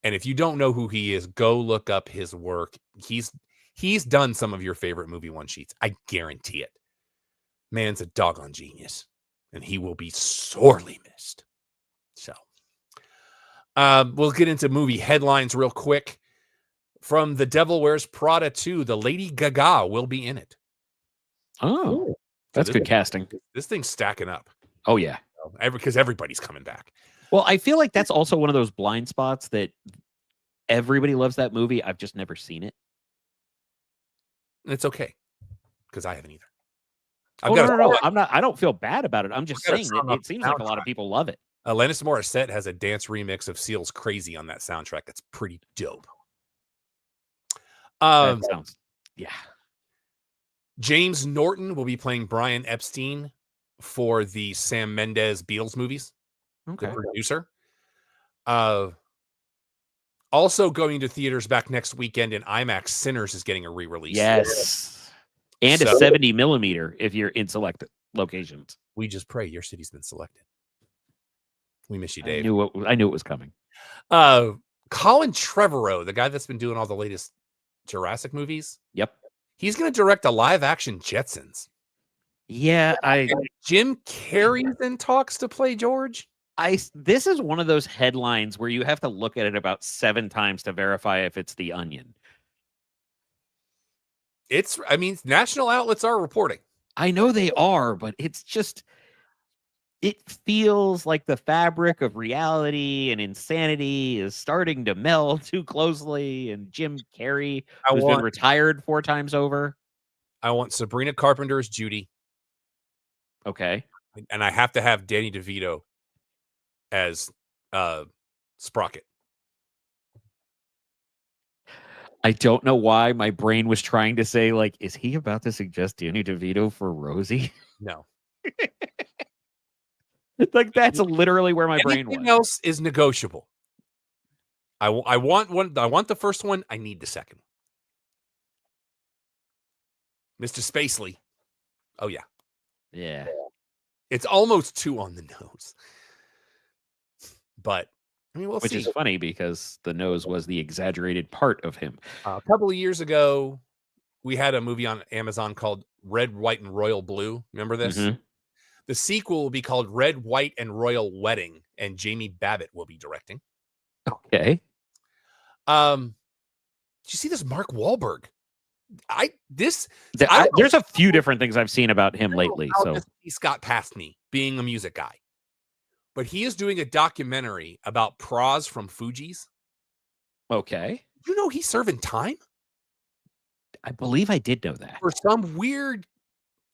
And if you don't know who he is, go look up his work. He's done some of your favorite movie one sheets. I guarantee it. Man's a doggone genius. And he will be sorely missed. So, we'll get into movie headlines real quick. From The Devil Wears Prada 2, the Lady Gaga will be in it. Oh, that's good casting. This thing's stacking up. Oh, yeah. Because everybody's coming back. Well, I feel like that's also one of those blind spots that everybody loves that movie. I've just never seen it. And it's okay. Because I haven't either. No. I don't feel bad about it. I'm just saying that it seems like a lot of people love it. Alanis Morissette has a dance remix of Seal's Crazy on that soundtrack. That's pretty dope. That sounds, yeah. James Norton will be playing Brian Epstein for the Sam Mendes Beatles movies. Okay. The producer. Also going to theaters back next weekend in IMAX, Sinners is getting a re-release. Yes. And a 70 millimeter if you're in selected locations. We just pray your city's been selected. We miss you, Dave. I knew it was coming. Colin Trevorrow, the guy that's been doing all the latest Jurassic movies. Yep. He's going to direct a live action Jetsons. Yeah, Jim Carrey's in talks to play George. This is one of those headlines where you have to look at it about 7 times to verify if it's The Onion. National outlets are reporting. I know they are, but it's just, it feels like the fabric of reality and insanity is starting to meld too closely. And Jim Carrey, who's been retired 4 times over. I want Sabrina Carpenter's Judy. Okay. And I have to have Danny DeVito as Sprocket. I don't know why my brain was trying to say, like, is he about to suggest Danny DeVito for Rosie? No. Like, that's literally where my brain Anything was. else is negotiable. I want one. I want the first one. I need the second one. Mr. Spacely. Oh, yeah. Yeah. It's almost 2 on the nose. But, I mean, we'll Which see. is funny because the nose was the exaggerated part of him. A couple of years ago, we had a movie on Amazon called Red, White, and Royal Blue. Remember this? Mhm. The sequel will be called Red, White, and Royal Wedding, and Jamie Babbitt will be directing. Okay. Did you see this Mark Wahlberg? There's a few different things I've seen about him lately. So he's got past me being a music guy, but he is doing a documentary about Praz from Fugees. okay. You know he's serving time I believe I did know that. for some weird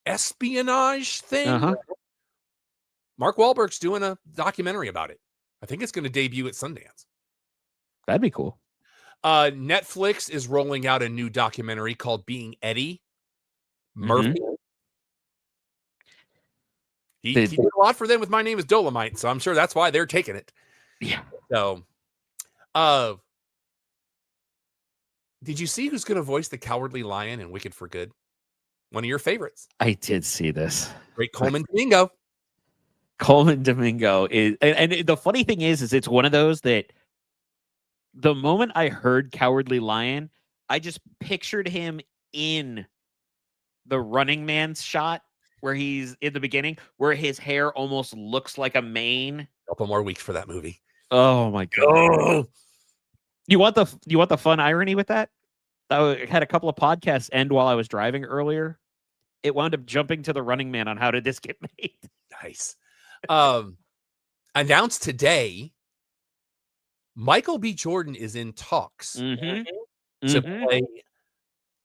espionage thing. Uh-huh. Mark Wahlberg's doing a documentary about it. I think it's going to debut at Sundance. That'd be cool. Netflix is rolling out a new documentary called Being Eddie Murphy. He did a lot for them with My Name is Dolomite, so I'm sure that's why they're taking it. Yeah. So, did you see who's going to voice the Cowardly Lion in Wicked for Good? One of your favorites. I did see this. Great Coleman Domingo. Coleman Domingo is, and the funny thing is it's one of those that the moment I heard Cowardly Lion, I just pictured him in the Running Man shot where he's in the beginning, where his hair almost looks like a mane. A couple more weeks for that movie. Oh my god! Oh. You want the fun irony with that? I had a couple of podcasts end while I was driving earlier. It wound up jumping to the Running Man on how did this get made. Nice. Announced today, Michael B. Jordan is in talks to play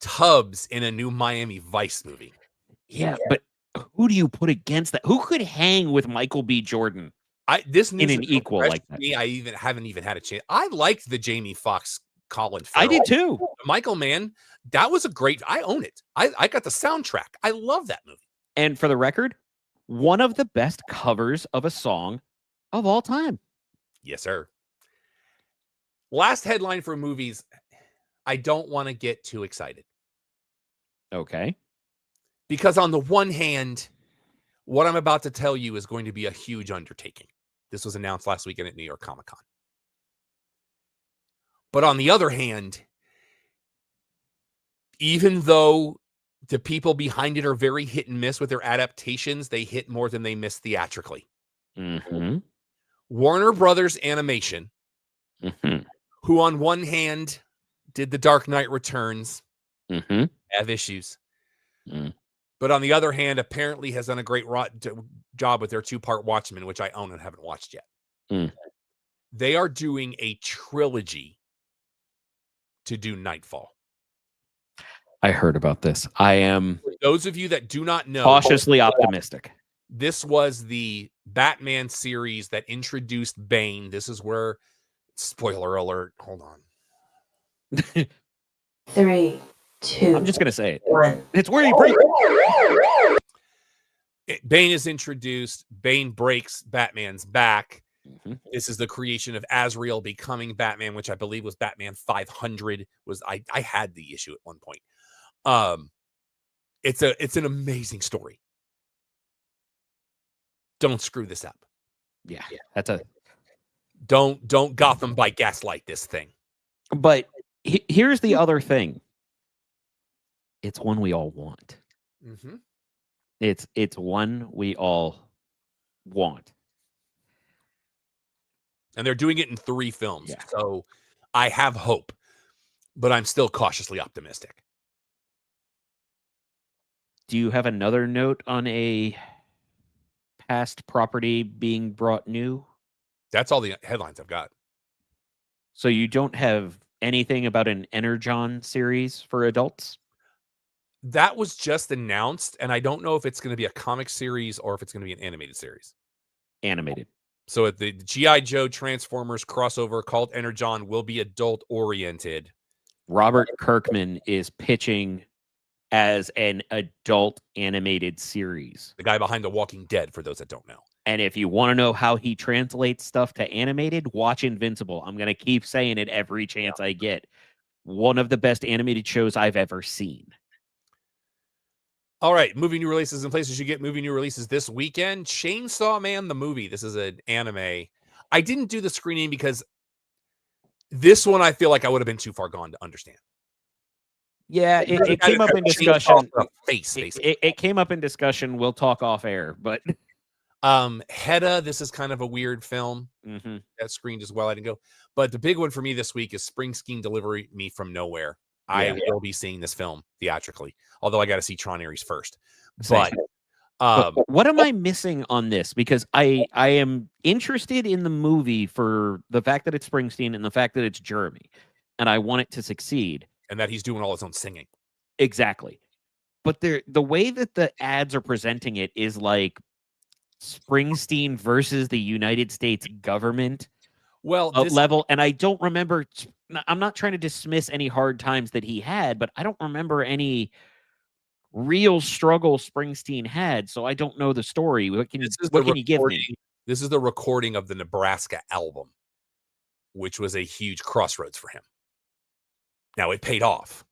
Tubbs in a new Miami Vice movie. Yeah, but who do you put against that? Who could hang with Michael B. Jordan? This in an equal like that. Me, I haven't even had a chance. I liked the Jamie Foxx Colin Farrell. I did too. Michael, man, that was a great. I own it. I got the soundtrack. I love that movie. And for the record, one of the best covers of a song of all time. Yes, sir. Last headline for movies. I don't want to get too excited. Okay. Because on the one hand, what I'm about to tell you is going to be a huge undertaking. This was announced last weekend at New York Comic Con. But on the other hand, even though the people behind it are very hit and miss with their adaptations, they hit more than they miss theatrically. Mm-hmm. Warner Brothers Animation, who on one hand did The Dark Knight Returns, have issues. But on the other hand, apparently has done a great job with their 2-part Watchmen, which I own and haven't watched yet. They are doing a trilogy to do Nightfall. I heard about this. I am For those of you that do not know, cautiously optimistic. This was the Batman series that introduced Bane. This is where, spoiler alert, hold on. 3, 2. I'm just going to say it. 1. It's where you break. Bane is introduced. Bane breaks Batman's back. This is the creation of Azrael becoming Batman, which I believe was Batman 500. I had the issue at one point. It's an amazing story. Don't screw this up. Yeah, that's a don't Gotham by Gaslight this thing. But here's the other thing. It's one we all want. It's one we all want. And they're doing it in 3 films. Yeah. So I have hope, but I'm still cautiously optimistic. Do you have another note on a past property being brought new? That's all the headlines I've got. So you don't have anything about an Energon series for adults? That was just announced, and I don't know if it's going to be a comic series or if it's going to be an animated series. Animated. So at the G.I. Joe Transformers crossover called Energon will be adult-oriented. Robert Kirkman is pitching as an adult animated series. The guy behind The Walking Dead, for those that don't know. And if you want to know how he translates stuff to animated, watch Invincible. I'm going to keep saying it every chance I get. One of the best animated shows I've ever seen. All right, movie new releases and places you get movie new releases this weekend. Chainsaw Man, the movie. This is an anime. I didn't do the screening because this one I feel like I would have been too far gone to understand. Yeah, it came up in discussion. It came up in discussion. We'll talk off air, but Hedda, this is kind of a weird film. Mm-hmm. That screened as well. I didn't go. But the big one for me this week is Springsteen Delivery Me from Nowhere. I will be seeing this film theatrically, although I got to see Tron Ares first. But what am I missing on this? Because I am interested in the movie for the fact that it's Springsteen and the fact that it's Jeremy, and I want it to succeed. And that he's doing all his own singing. Exactly. But the way that the ads are presenting it is like Springsteen versus the United States government level. And I don't remember. I'm not trying to dismiss any hard times that he had, but I don't remember any real struggle Springsteen had. So I don't know the story. What can you give me? This is the recording of the Nebraska album, which was a huge crossroads for him. Now it paid off.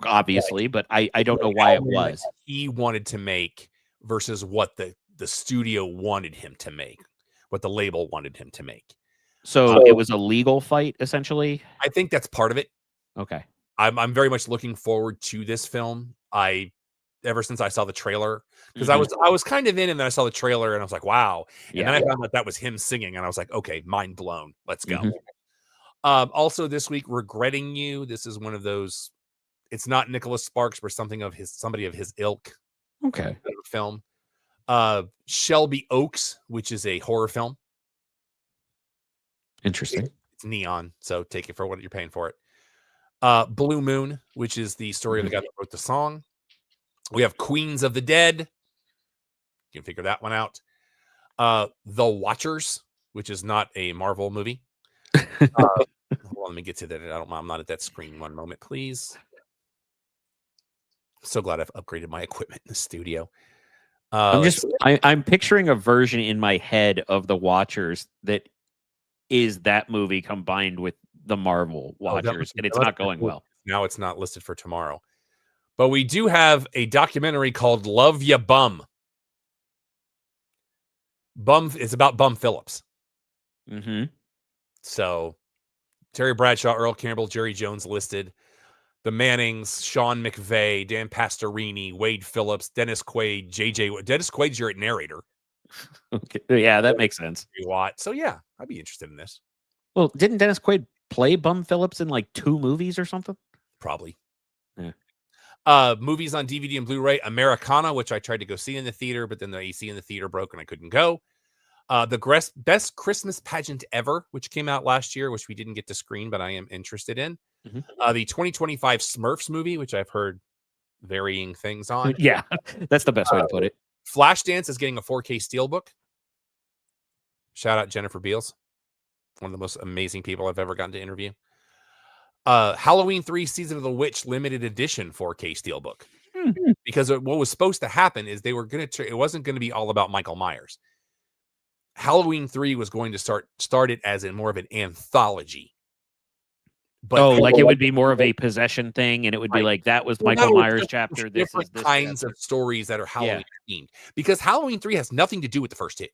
Obviously, but I don't know why it was. He wanted to make versus what the studio wanted him to make, what the label wanted him to make. So it was a legal fight, essentially? I think that's part of it. Okay. I'm very much looking forward to this film. Ever since I saw the trailer, because I was kind of in, and then I saw the trailer, and I was like, wow. And then I found out that was him singing, and I was like, okay, mind blown. Let's go. Also this week, Regretting You. This is one of those. It's not Nicholas Sparks, but somebody of his ilk. Okay. Film. Shelby Oaks, which is a horror film. Interesting. It's neon, so take it for what you're paying for it. Blue Moon, which is the story of the guy that wrote the song. We have Queens of the Dead. You can figure that one out. The Watchers, which is not a Marvel movie. Hold on, let me get to that. I'm not at that screen. One moment, please. So glad I've upgraded my equipment in the studio. I'm picturing a version in my head of The Watchers that is that movie combined with the Marvel Watchers, and it's not going well. Now it's not listed for tomorrow. But we do have a documentary called Love Ya Bum. It's about Bum Phillips. Mm-hmm. So Terry Bradshaw, Earl Campbell, Jerry Jones listed. The Mannings, Sean McVay, Dan Pastorini, Wade Phillips, Dennis Quaid, Dennis Quaid's your narrator. Okay. Yeah, that makes sense. So yeah, I'd be interested in this. Well, didn't Dennis Quaid play Bum Phillips in like 2 movies or something? Probably. Yeah. Movies on DVD and Blu-ray, Americana, which I tried to go see in the theater, but then the AC in the theater broke and I couldn't go. The Best Christmas Pageant Ever, which came out last year, which we didn't get to screen, but I am interested in. Mm-hmm. The 2025 Smurfs movie, which I've heard varying things on. Yeah, that's the best way to put it. Flashdance is getting a 4K Steelbook. Shout out Jennifer Beals, one of the most amazing people I've ever gotten to interview. Halloween 3 Season of the Witch limited edition 4K Steelbook. Because what was supposed to happen is they were going to, it wasn't going to be all about Michael Myers. Halloween 3 was going to start it as in more of an anthology. But like it would be more of a possession thing, and it would be like that was Michael Myers chapter. Different kinds of stories that are Halloween themed, because Halloween 3 has nothing to do with the first 2.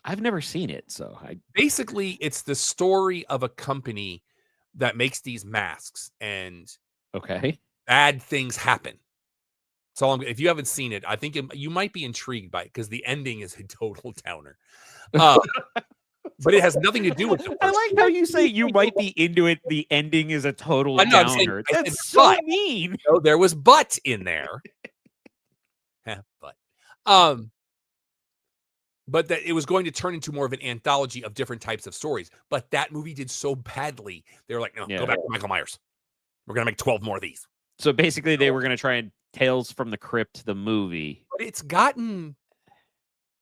I've never seen it, so basically it's the story of a company that makes these masks, and bad things happen. So if you haven't seen it, I think you might be intrigued by it because the ending is a total downer. But it has nothing to do with it. I like how you say you might be into it. The ending is a total downer. That's so mean. No, there was but in there. But that it was going to turn into more of an anthology of different types of stories. But that movie did so badly. They were like, no, go back to Michael Myers. We're going to make 12 more of these. So basically they were going to try and Tales from the Crypt, the movie. But it's gotten...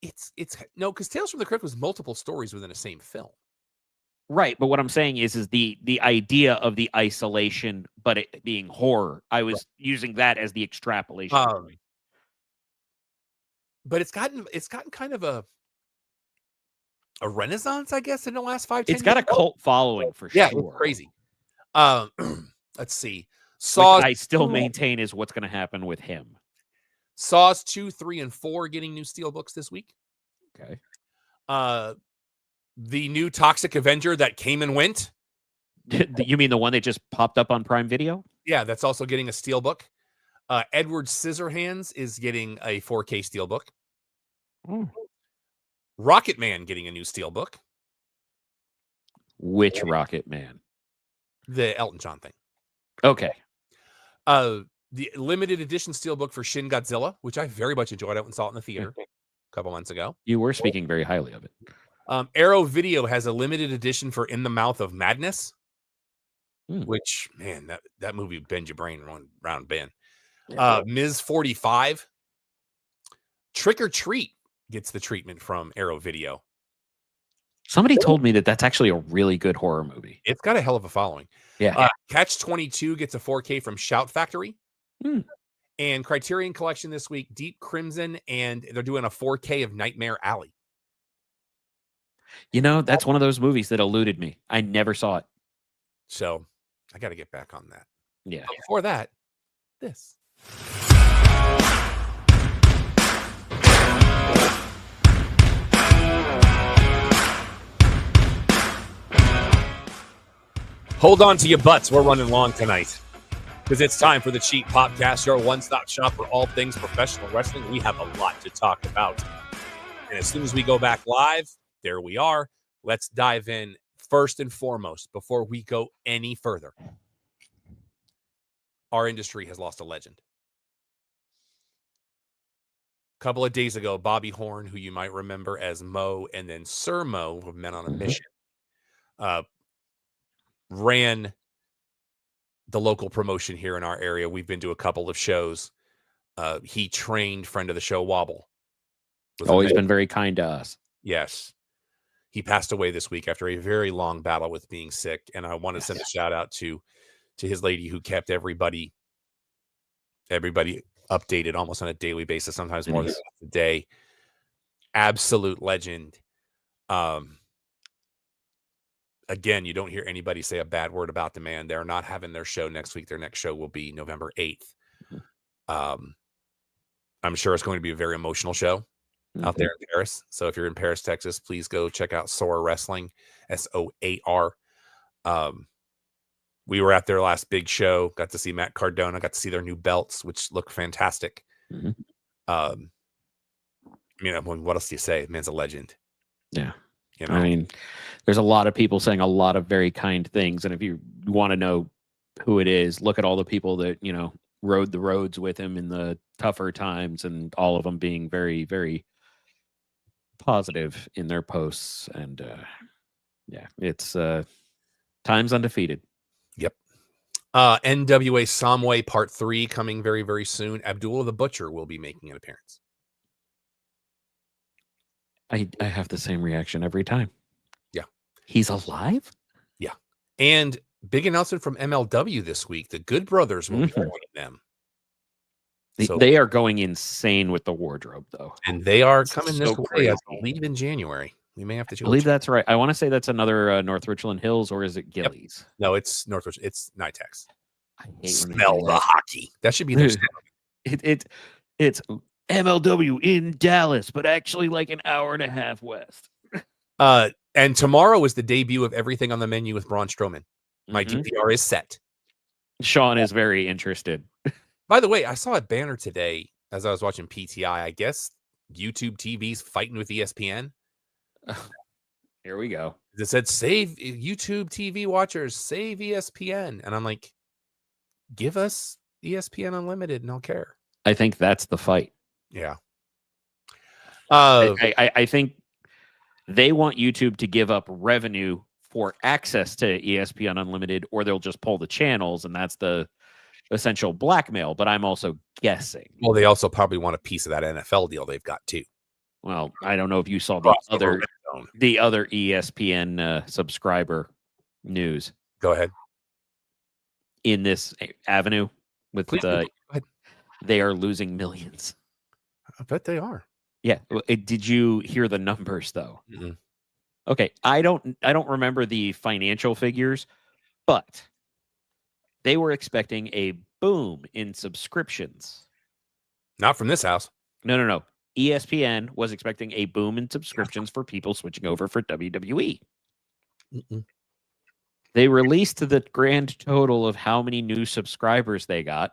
It's no, because Tales from the Crypt was multiple stories within the same film. Right, but what I'm saying is the idea of the isolation, but it being horror. I was using that as the extrapolation. But it's gotten kind of a renaissance, I guess, in the last 5-10 years. It's got a cult following for Yeah, sure. it's crazy. Let's see. Saws, I still maintain is what's going to happen with him. Saws 2, 3, and 4 getting new steelbooks this week. Okay. The new Toxic Avenger that came and went. You mean the one that just popped up on Prime Video? Yeah, that's also getting a steelbook. Edward Scissorhands is getting a 4K steelbook. Rocket Man getting a new steelbook. Which Rocket Man? The Elton John thing. Okay. The limited edition steelbook for Shin Godzilla, which I very much enjoyed. I went and saw it in the theater a couple months ago. You were speaking very highly of it. Arrow Video has a limited edition for In the Mouth of Madness, which, man, that movie bend your brain round Ben. Ms. 45. Trick or Treat gets the treatment from Arrow Video. Somebody told me that that's actually a really good horror movie. It's got a hell of a following. Yeah. Catch 22 gets a 4K from Shout Factory. And Criterion Collection this week, Deep Crimson, and they're doing a 4K of Nightmare Alley. You know, that's one of those movies that eluded me. I never saw it. So I got to get back on that. Yeah. But before that, this. Hold on to your butts. We're running long tonight because it's time for the Cheap Popcast, your one-stop shop for all things professional wrestling. We have a lot to talk about. And as soon as we go back live, there we are. Let's dive in first and foremost before we go any further. Our industry has lost a legend. A couple of days ago, Bobby Horn, who you might remember as Mo and then Sir Mo of Men on a Mission, ran the local promotion here in our area. We've been to a couple of shows. He trained friend of the show, Wobble. Always been very kind to us. Yes. He passed away this week after a very long battle with being sick. And I want to send a shout out to his lady who kept everybody updated almost on a daily basis, sometimes more than a day. Absolute legend. Again, you don't hear anybody say a bad word about the man. They're not having their show next week. Their next show will be November 8th. I'm sure it's going to be a very emotional show out there in Paris. So if you're in Paris, Texas, please go check out Soar Wrestling, SOAR. We were at their last big show, got to see Matt Cardona, got to see their new belts, which look fantastic. I mean, what else do you say? Man's a legend. Yeah. You know? I mean, there's a lot of people saying a lot of very kind things. And if you want to know who it is, look at all the people that, you know, rode the roads with him in the tougher times, and all of them being very, very positive in their posts. And yeah, it's times undefeated. Yep. NWA Samway Part 3 coming very, very soon. Abdullah the Butcher will be making an appearance. I have the same reaction every time. Yeah. He's alive? Yeah. And big announcement from MLW this week. The Good Brothers will be joining them. They are going insane with the wardrobe, though. And they are coming this way, crazy. I believe, in January. We may have to I believe that's right. I want to say that's another North Richland Hills, or is it Gillies? Yep. No, it's North Richland. It's Nitex. I hate Smell the hockey. That should be their It's MLW in Dallas, but actually like an hour and a half west. And tomorrow is the debut of Everything on the Menu with Braun Strowman. My DVR is set. Sean is very interested. By the way, I saw a banner today as I was watching PTI. I guess YouTube TV's fighting with ESPN. Here we go. It said, save YouTube TV watchers, save ESPN. And I'm like, give us ESPN Unlimited and I'll care. I think that's the fight. Yeah. I think they want YouTube to give up revenue for access to ESPN Unlimited, or they'll just pull the channels, and that's the essential blackmail. But I'm also guessing. Well, they also probably want a piece of that NFL deal they've got too. Well, I don't know if you saw the other the other ESPN subscriber news Go ahead. in this avenue with Please do. Go ahead. they are losing millions. I bet they are. Yeah. Did you hear the numbers though? Mm-mm. Okay, I don't remember the financial figures, but they were expecting a boom in subscriptions. Not from this house. No. ESPN was expecting a boom in subscriptions for people switching over for WWE. Mm-mm. They released the grand total of how many new subscribers they got.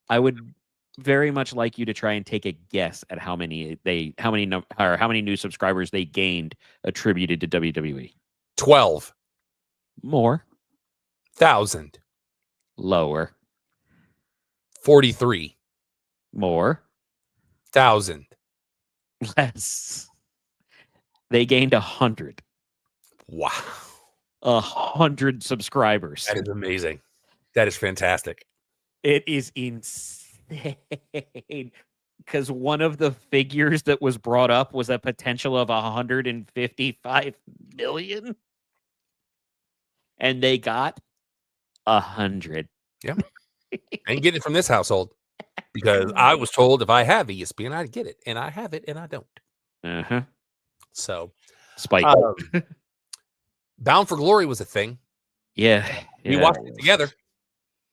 I would very much like you to try and take a guess at how many new subscribers they gained attributed to WWE. 12,000. More, lower, 43,000. more, less. They gained 100. Wow. 100 subscribers. That is amazing. That is fantastic. It is insane. Because one of the figures that was brought up was a potential of 155 million. And they got 100. Yeah. I ain't getting it from this household because I was told if I have ESPN, I'd get it. And I have it and I don't. Uh-huh. So, Spike. Bound for Glory was a thing. Yeah. We watched it together.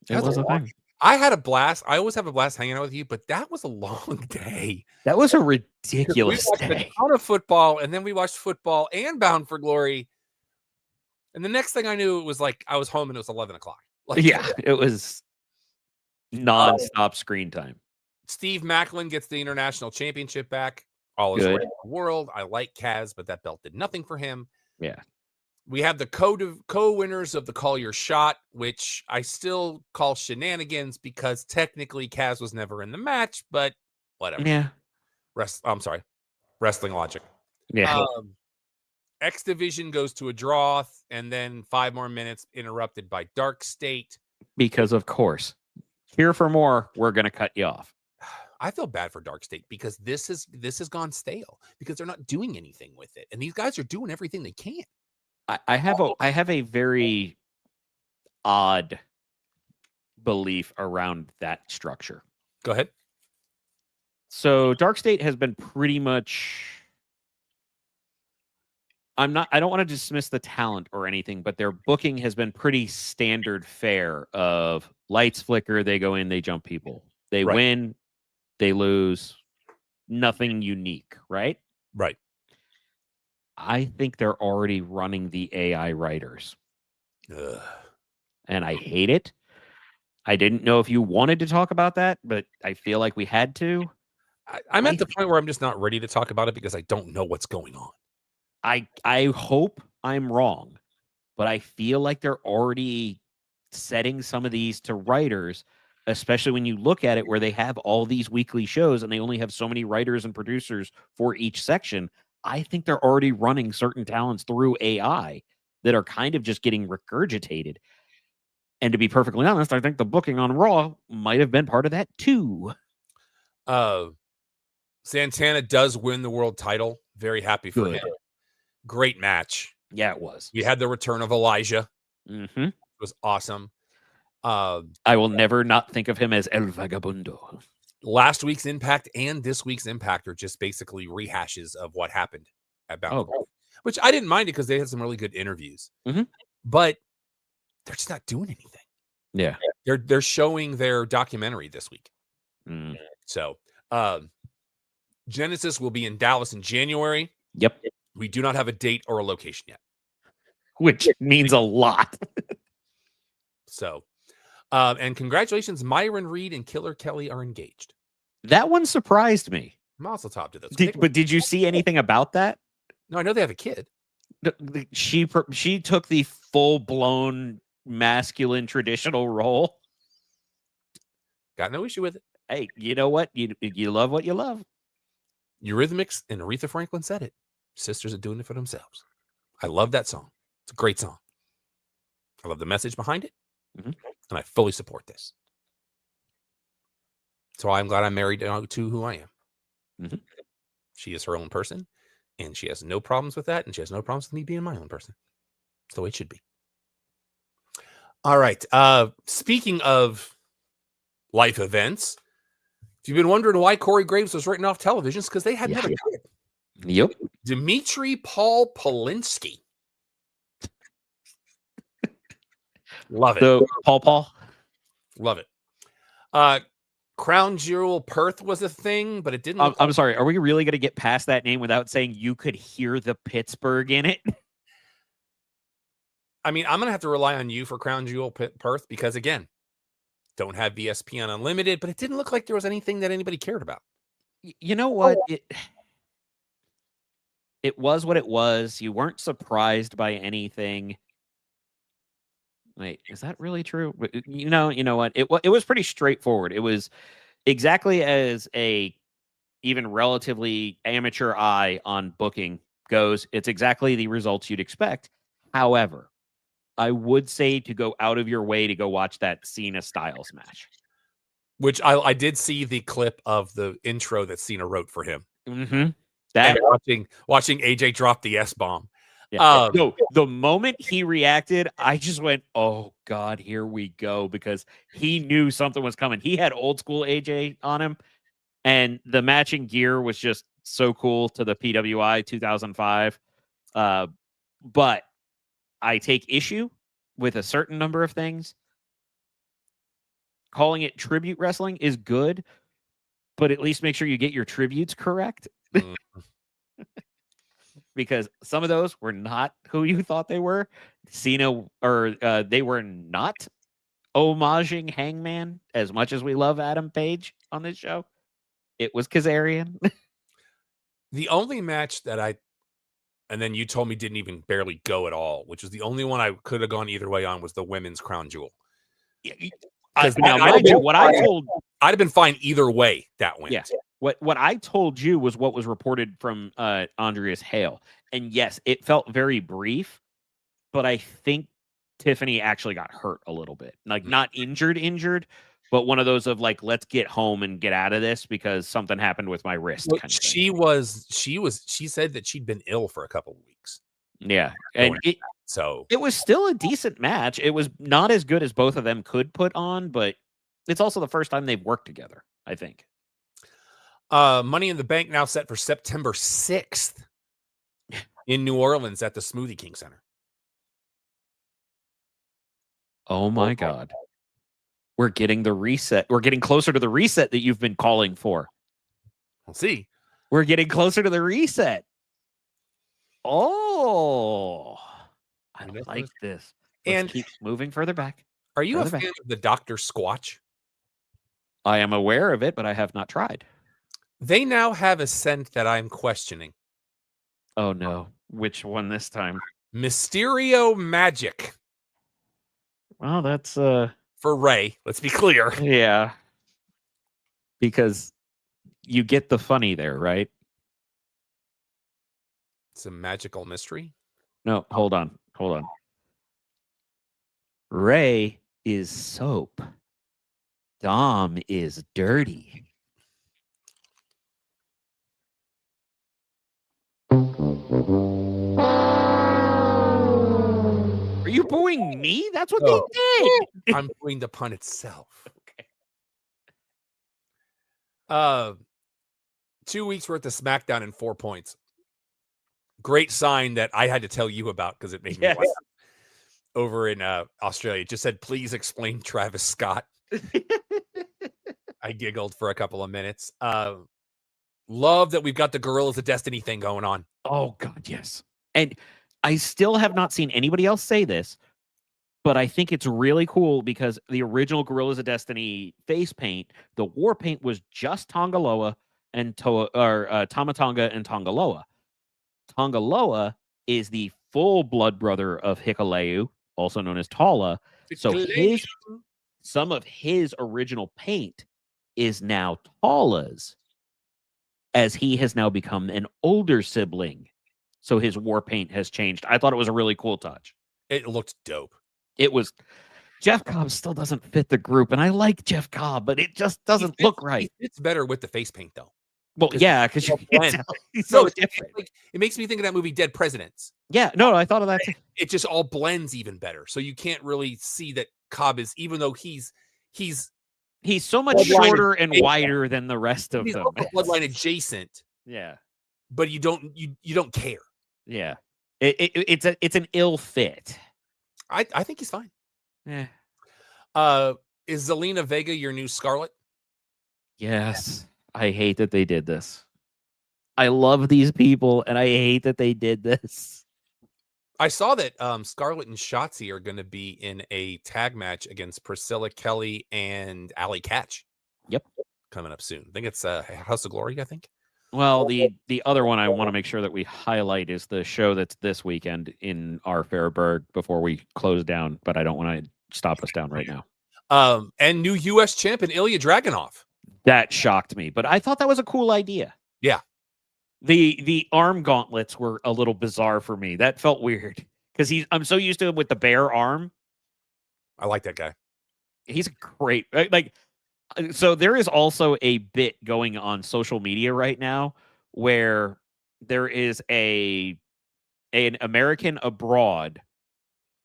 It was a thing. I had a blast. I always have a blast hanging out with you, but that was a long day. That was a We ridiculous watched a day. ton of football, and then we watched football and Bound for Glory. And the next thing I knew, it was like I was home and it was 11 o'clock. Like, Yeah, it was nonstop screen time. Steve Macklin gets the international championship back. All is Good. right in the world. I like Kaz, but that belt did nothing for him. Yeah. We have the co-winners of the Call Your Shot, which I still call shenanigans because technically Kaz was never in the match, but whatever. Yeah. Wrestling logic. Yeah. X Division goes to a draw, and then 5 more minutes interrupted by Dark State. Because of course. Here for more, we're gonna cut you off. I feel bad for Dark State because this has gone stale because they're not doing anything with it, and these guys are doing everything they can. I have a very odd belief around that structure. Go ahead. So Dark State has been pretty much I don't want to dismiss the talent or anything, but their booking has been pretty standard fare of lights flicker, they go in, they jump people. They Right. win, they lose. Nothing unique, right? Right. I think they're already running the AI writers. Ugh. And I hate it. I didn't know if you wanted to talk about that, but I feel like we had to. I'm at the point where I'm just not ready to talk about it because I don't know what's going on. I hope I'm wrong, but I feel like they're already setting some of these to writers, especially when you look at it where they have all these weekly shows and they only have so many writers and producers for each section. I think they're already running certain talents through AI that are kind of just getting regurgitated. And to be perfectly honest, I think the booking on Raw might have been part of that too. Santana does win the world title. Very happy for Good. him. Great match. Yeah, it was. You had the return of Elijah. Mm-hmm. It was awesome. I will never not think of him as El Vagabundo. Last week's Impact and this week's Impact are just basically rehashes of what happened at Bound, which I didn't mind it because they had some really good interviews. Mhm. But they're just not doing anything. Yeah. They're showing their documentary this week. Mm. So Genesis will be in Dallas in January. Yep. We do not have a date or a location yet. Which means a lot. So, and congratulations, Myron Reed and Killer Kelly are engaged. That one surprised me. Mazel tov to those. But did you see anything about that? No, I know they have a kid. She took the full-blown masculine traditional role. Got no issue with it. Hey, you know what? You love what you love. Eurythmics and Aretha Franklin said it. Sisters are doing it for themselves. I love that song. It's a great song. I love the message behind it. Mhm. And I fully support this. So I'm glad I'm married to who I am. Mhm. She is her own person. And she has no problems with that, and she has no problems with me being my own person. It's the way it should be. All right. Speaking of life events, if you've been wondering why Corey Graves was written off television, it's because they had another kid. Yep. Dmitry Paul Polinsky. Love it. So Paul. Love it. Crown Jewel Perth was a thing, but it didn't. I'm sorry. Are we really going to get past that name without saying you could hear the Pittsburgh in it? I mean, I'm going to have to rely on you for Crown Jewel Perth because, again, don't have ESPN Unlimited, but it didn't look like there was anything that anybody cared about. You know what? It was what it was. You weren't surprised by anything. Wait, is that really true? You know what? It was pretty straightforward. It was exactly as a even relatively amateur eye on booking goes. It's exactly the results you'd expect. However, I would say to go out of your way to go watch that Cena Styles match. Which I did see the clip of the intro that Cena wrote for him. Mm-hmm. And watching AJ drop the S-bomb. Yeah. No, the moment he reacted, I just went, oh, God, here we go, because he knew something was coming. He had old school AJ on him, and the matching gear was just so cool to the PWI 2005. But I take issue with a certain number of things. Calling it tribute wrestling is good, but at least make sure you get your tributes correct. Because some of those were not who you thought they were. Cena, or they were not homaging Hangman as much as we love Adam Page on this show. It was Kazarian. The only match that and then you told me didn't even barely go at all, which was the only one I could have gone either way on, was the women's Crown Jewel. I'd have been fine either way that went. Yeah. What I told you was what was reported from Andreas Hale. And yes, it felt very brief, but I think Tiffany actually got hurt a little bit. Like not injured, but one of those of like, let's get home and get out of this because something happened with my wrist. Well, she said that she'd been ill for a couple of weeks. Yeah. And it was still a decent match. It was not as good as both of them could put on, but it's also the first time they've worked together, I think. Money in the Bank now set for September 6th in New Orleans at the Smoothie King Center. Oh my God. We're getting the reset. We're getting closer to the reset that you've been calling for. We'll see. We're getting closer to the reset. Oh, I like this. Let's keep moving further back. Are you a fan of the Dr. Squatch? I am aware of it, but I have not tried. They now have a scent that I'm questioning. Oh, no. Which one this time? Mysterio Magic. Well, that's... For Ray, let's be clear. Yeah. Because you get the funny there, right? It's a magical mystery? No, hold on. Ray is soap. Dom is dirty. Are you booing me? That's what they did. I'm booing the pun itself. Okay. 2 weeks worth of SmackDown in 4 points. Great sign that I had to tell you about because it made me laugh. Over in Australia, it just said, please explain Travis Scott. I giggled for a couple of minutes. Love that we've got the Gorillas of Destiny thing going on. Oh, God, yes. And I still have not seen anybody else say this, but I think it's really cool because the original Gorillas of Destiny face paint, the war paint was just Tongaloa and Tamatonga and Tongaloa. Tongaloa is the full blood brother of Hikuleo, also known as Tala. So some of his original paint is now Tala's, as he has now become an older sibling. So his war paint has changed. I thought it was a really cool touch. It looked dope. It was. Jeff Cobb still doesn't fit the group, and I like Jeff Cobb, but it just doesn't look right. It's better with the face paint, though. Well, yeah, because you blend. can tell he's No, so it's different. like it makes me think of that movie Dead Presidents. Yeah, no, I thought of that too. It just all blends even better. So you can't really see that Cobb is, even though he's so much Bloodline shorter and adjacent. wider than the rest of he's them. also bloodline adjacent, Yeah, but you don't care. yeah. It's an ill fit. I think he's fine. Yeah. Is Zelina Vega your new Scarlet? Yes. I hate that they did this. I love these people, and I hate that they did this. I saw that Scarlett and Shotzi are going to be in a tag match against Priscilla Kelly and Allie Catch. Yep. Coming up soon. I think it's House of Glory, I think. Well, the other one I want to make sure that we highlight is the show that's this weekend in our Fairburg before we close down, but I don't want to stop us down right now. And new U.S. champion Ilya Dragunov. That shocked me, but I thought that was a cool idea. Yeah. The arm gauntlets were a little bizarre for me. That felt weird because I'm so used to him with the bare arm. I like that guy. He's great. So there is also a bit going on social media right now where there is an American abroad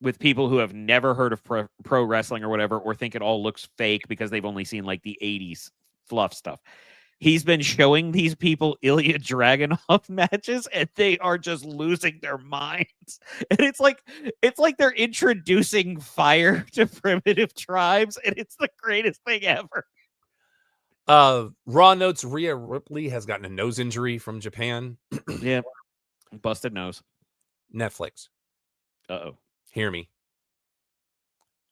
with people who have never heard of pro wrestling or whatever, or think it all looks fake because they've only seen like the 80s fluff stuff. He's been showing these people Ilya Dragunov matches, and they are just losing their minds. And it's like they're introducing fire to primitive tribes, and it's the greatest thing ever. Raw notes: Rhea Ripley has gotten a nose injury from Japan. Yeah, busted nose. Netflix. Uh-oh. Hear me.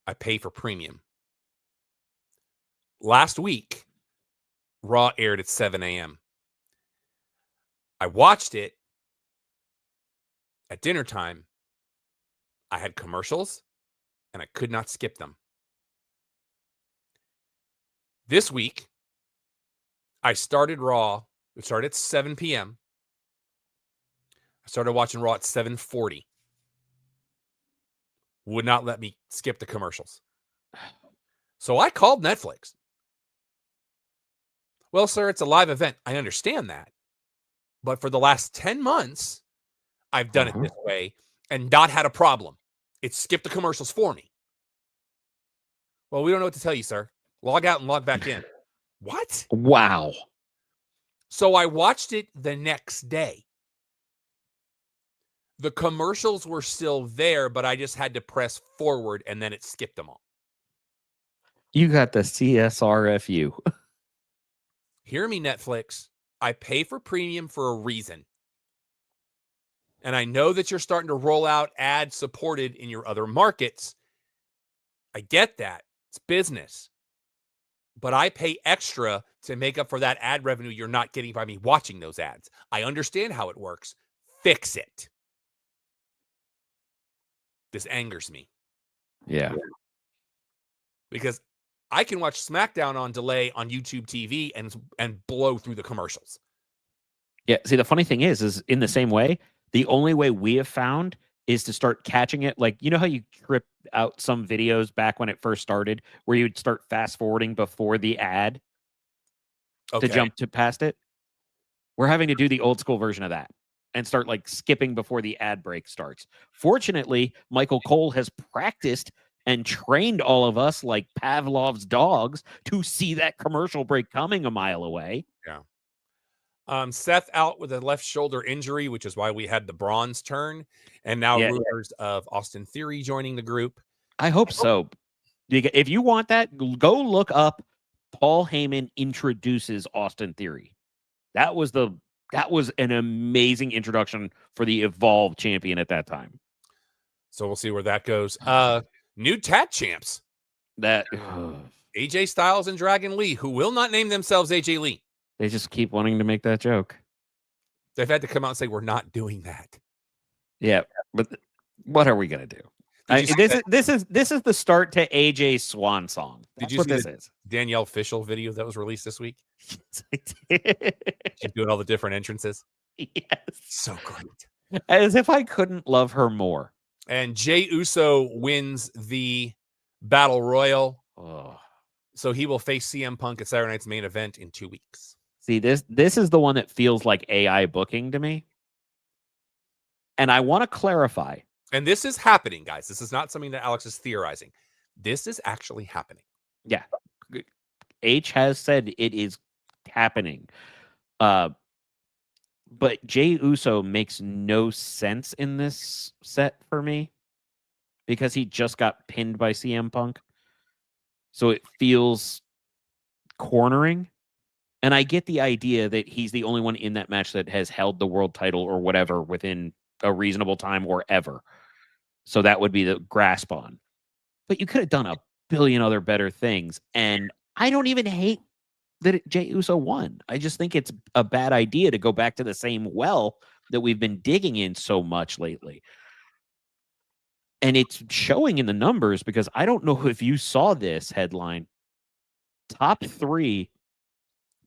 I pay for premium. Last week, Raw aired at 7 a.m. I watched it at dinner time. I had commercials, and I could not skip them. This week, I started Raw. It started at 7 p.m. I started watching Raw at 7:40. Would not let me skip the commercials. So I called Netflix. Well, sir, it's a live event. I understand that. But for the last 10 months, I've done it this way and not had a problem. It skipped the commercials for me. Well, we don't know what to tell you, sir. Log out and log back in. What? Wow. So I watched it the next day. The commercials were still there, but I just had to press forward and then it skipped them all. You got the CSRFU. Hear me, Netflix. I pay for premium for a reason. And I know that you're starting to roll out ad supported in your other markets. I get that. It's business. But I pay extra to make up for that ad revenue you're not getting by me watching those ads. I understand how it works. Fix it. This angers me. Yeah. Because I can watch SmackDown on delay on YouTube TV and blow through the commercials. Yeah. See, the funny thing is in the same way, the only way we have found is to start catching it. Like, you know how you trip out some videos back when it first started where you'd start fast forwarding before the ad to jump to past it? We're having to do the old school version of that and start like skipping before the ad break starts. Fortunately, Michael Cole has practiced and trained all of us like Pavlov's dogs to see that commercial break coming a mile away. Yeah. Seth out with a left shoulder injury, which is why we had the bronze turn. And now rumors of Austin Theory joining the group. I hope so. If you want that, go look up Paul Heyman introduces Austin Theory. That was an amazing introduction for the Evolve champion at that time. So we'll see where that goes. New tag champs. AJ Styles and Dragon Lee, who will not name themselves AJ Lee. They just keep wanting to make that joke. They've had to come out and say, we're not doing that. Yeah, but what are we going to do? This is the start to AJ's swan song. That's what this is. Danielle Fishel video that was released this week? Yes, I did. She's doing all the different entrances. Yes. So great. As if I couldn't love her more. And Jey Uso wins the Battle Royal. Oh. So he will face CM Punk at Saturday Night's Main Event in 2 weeks. See, this is the one that feels like AI booking to me. And I want to clarify. And this is happening, guys. This is not something that Alex is theorizing. This is actually happening. Yeah. H has said it is happening. But Jey Uso makes no sense in this set for me because he just got pinned by CM Punk. So it feels cornering. And I get the idea that he's the only one in that match that has held the world title or whatever within a reasonable time or ever. So that would be the grasp on. But you could have done a billion other better things. And I don't even hate that Jey Uso won. I just think it's a bad idea to go back to the same well that we've been digging in so much lately. And it's showing in the numbers because I don't know if you saw this headline. Top 3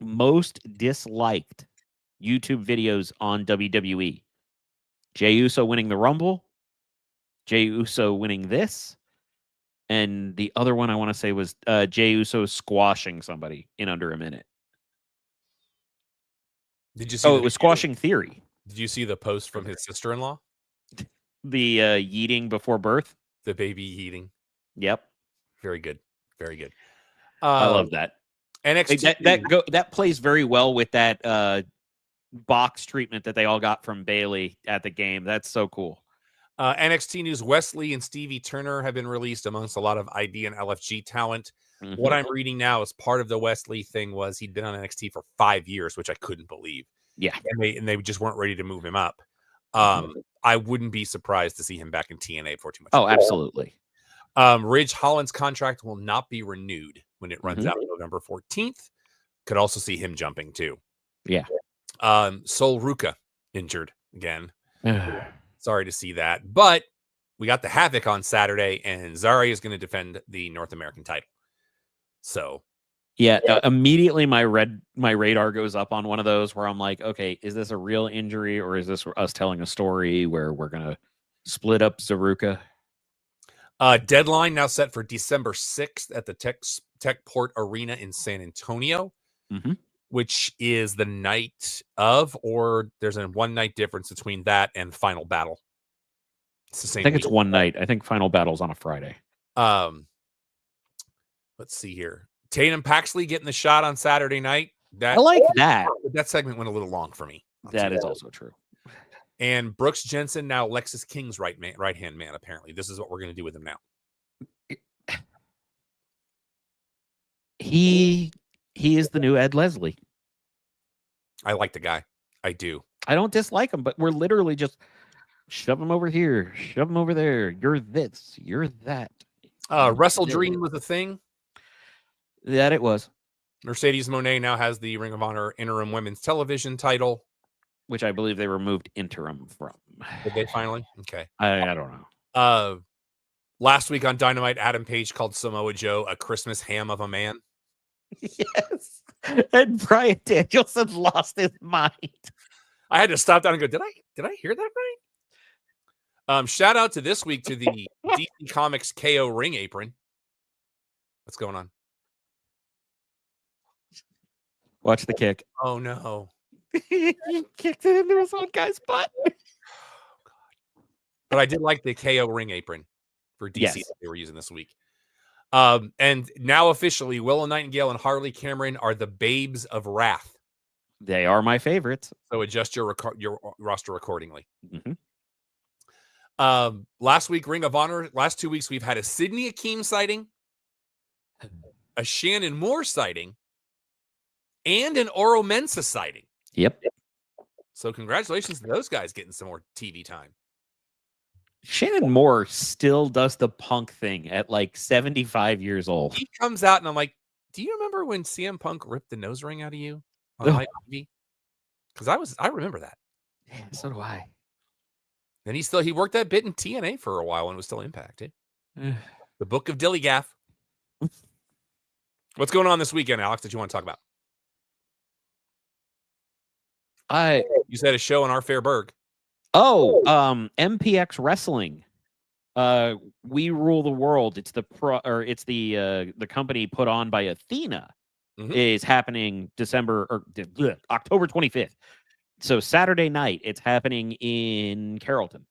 most disliked YouTube videos on WWE. Jey Uso winning the Rumble, Jey Uso winning this, and the other one I want to say was Jey Uso squashing somebody in under a minute. Did you see? Oh, it was squashing Theory. Did you see the post from his sister-in-law? The yeeting before birth. The baby eating. Yep. Very good. Very good. I love that. NXT that plays very well with that box treatment that they all got from Bailey at the game. That's so cool. NXT news: Wesley and Stevie Turner have been released amongst a lot of ID and LFG talent. What I'm reading now is part of the Wesley thing was he'd been on NXT for 5 years, which I couldn't believe. Yeah, and they just weren't ready to move him up. I wouldn't be surprised to see him back in TNA before too much. Oh, absolutely. Ridge Holland's contract will not be renewed when it runs out on November 14th. Could also see him jumping too. Yeah. Sol Ruka injured again. Sorry to see that. But we got the Havoc on Saturday, and Zari is going to defend the North American title. So, yeah, immediately my radar goes up on one of those where I'm like, okay, is this a real injury or is this us telling a story where we're going to split up Zaruka? Deadline now set for December 6th at the Techport Arena in San Antonio, which is the night of, or there's a 1 night difference between that and Final Battle. It's the same. I think it's 1 night. I think Final Battle's on a Friday. Let's see here. Tatum Paxley getting the shot on Saturday night. I like that. That segment went a little long for me. That is also true. And Brooks Jensen, now Lexus King's right-hand man, apparently. This is what we're going to do with him now. He is the new Ed Leslie. I like the guy. I do. I don't dislike him, but we're literally just shove him over here, shove him over there. You're this, you're that. WrestleDream was a thing. That it was. Mercedes Moné now has the Ring of Honor interim women's television title, which I believe they removed interim from. Did they finally? Okay. I don't know. Last week on Dynamite, Adam Page called Samoa Joe a Christmas ham of a man. Yes. And Bryan Danielson lost his mind. I had to stop down and go, did I hear that right? Shout out to this week to the DC Comics KO ring apron. What's going on? Watch the kick. Oh no. He kicked it into his own guy's butt. Oh, God. But I did like the KO ring apron for DC that they were using this week. And now officially, Willow Nightingale and Harley Cameron are the babes of wrath. They are my favorites. So adjust your roster accordingly. Last week, Ring of Honor. Last 2 weeks, we've had a Sydney Akeem sighting, a Shannon Moore sighting, and an Oro Mensah sighting. Yep. So congratulations to those guys getting some more TV time. Shannon Moore still does the Punk thing at like 75 years old. He comes out and I'm like, do you remember when CM Punk ripped the nose ring out of you on live TV? Because I remember that. Yeah, so do I. And he worked that bit in TNA for a while and was still impacted. The Book of Dilly Gaff. What's going on this weekend, Alex, that you want to talk about? You said a show in our fair burg. MPX Wrestling. We Rule the World. It's the company put on by Athena. is happening October 25th. So Saturday night, it's happening in Carrollton.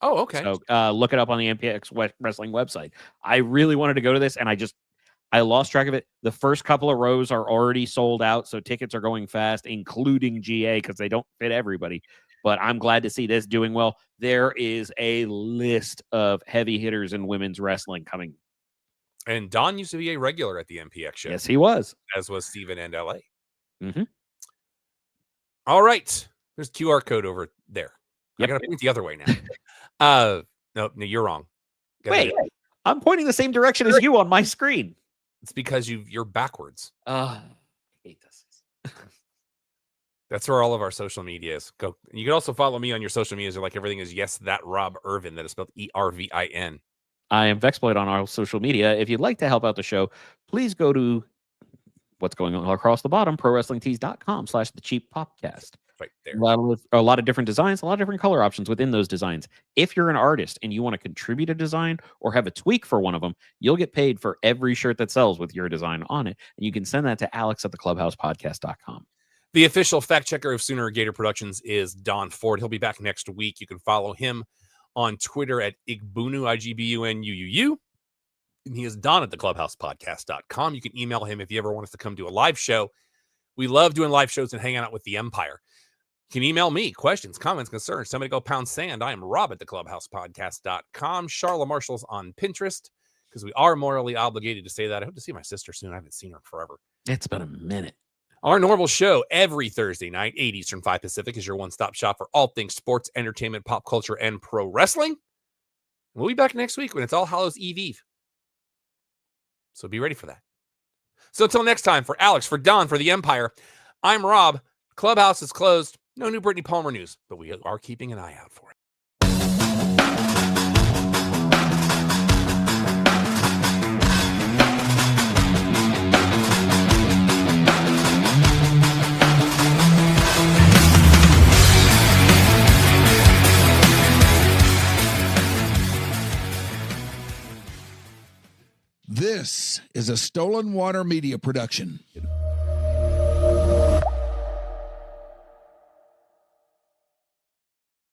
Oh, okay. So look it up on the MPX Wrestling website. I really wanted to go to this, and I lost track of it. The first couple of rows are already sold out, so tickets are going fast, including GA, because they don't fit everybody. But I'm glad to see this doing well. There is a list of heavy hitters in women's wrestling coming. And Don used to be a regular at the MPX show. Yes, he was. As was Steven and LA. Mm-hmm. All right. There's a QR code over there. Yep. I got to point the other way now. No, you're wrong. Wait, I'm pointing the same direction as you on my screen. It's because you're backwards. I hate this. That's where all of our social media is. Go. You can also follow me on your social medias. Like everything is yes, that Rob Irvin. That is spelled ERVIN. I am Vexploit on our social media. If you'd like to help out the show, please go to what's going on across the bottom, prowrestlingtees.com/thecheappopcast. Right there. A lot of different designs, a lot of different color options within those designs. If you're an artist and you want to contribute a design or have a tweak for one of them, you'll get paid for every shirt that sells with your design on it. And you can send that to alex@theclubhousepodcast.com. The official fact checker of Sooner Gator Productions is Don Ford. He'll be back next week. You can follow him on Twitter at Igbunu, IGBUNUUU. And he is Don at theclubhousepodcast.com. You can email him if you ever want us to come do a live show. We love doing live shows and hanging out with the Empire. You can email me questions, comments, concerns. Somebody go pound sand. I am Rob at theclubhousepodcast.com. Charlotte Marshall's on Pinterest because we are morally obligated to say that. I hope to see my sister soon. I haven't seen her in forever. It's been a minute. Our normal show every Thursday night, 8 Eastern, 5 Pacific, is your one-stop shop for all things sports, entertainment, pop culture, and pro wrestling. We'll be back next week when it's All Hallows Eve. So be ready for that. So until next time, for Alex, for Don, for the Empire, I'm Rob. Clubhouse is closed. No new Brittany Palmer news, but we are keeping an eye out for it. This is a Stolen Water Media production.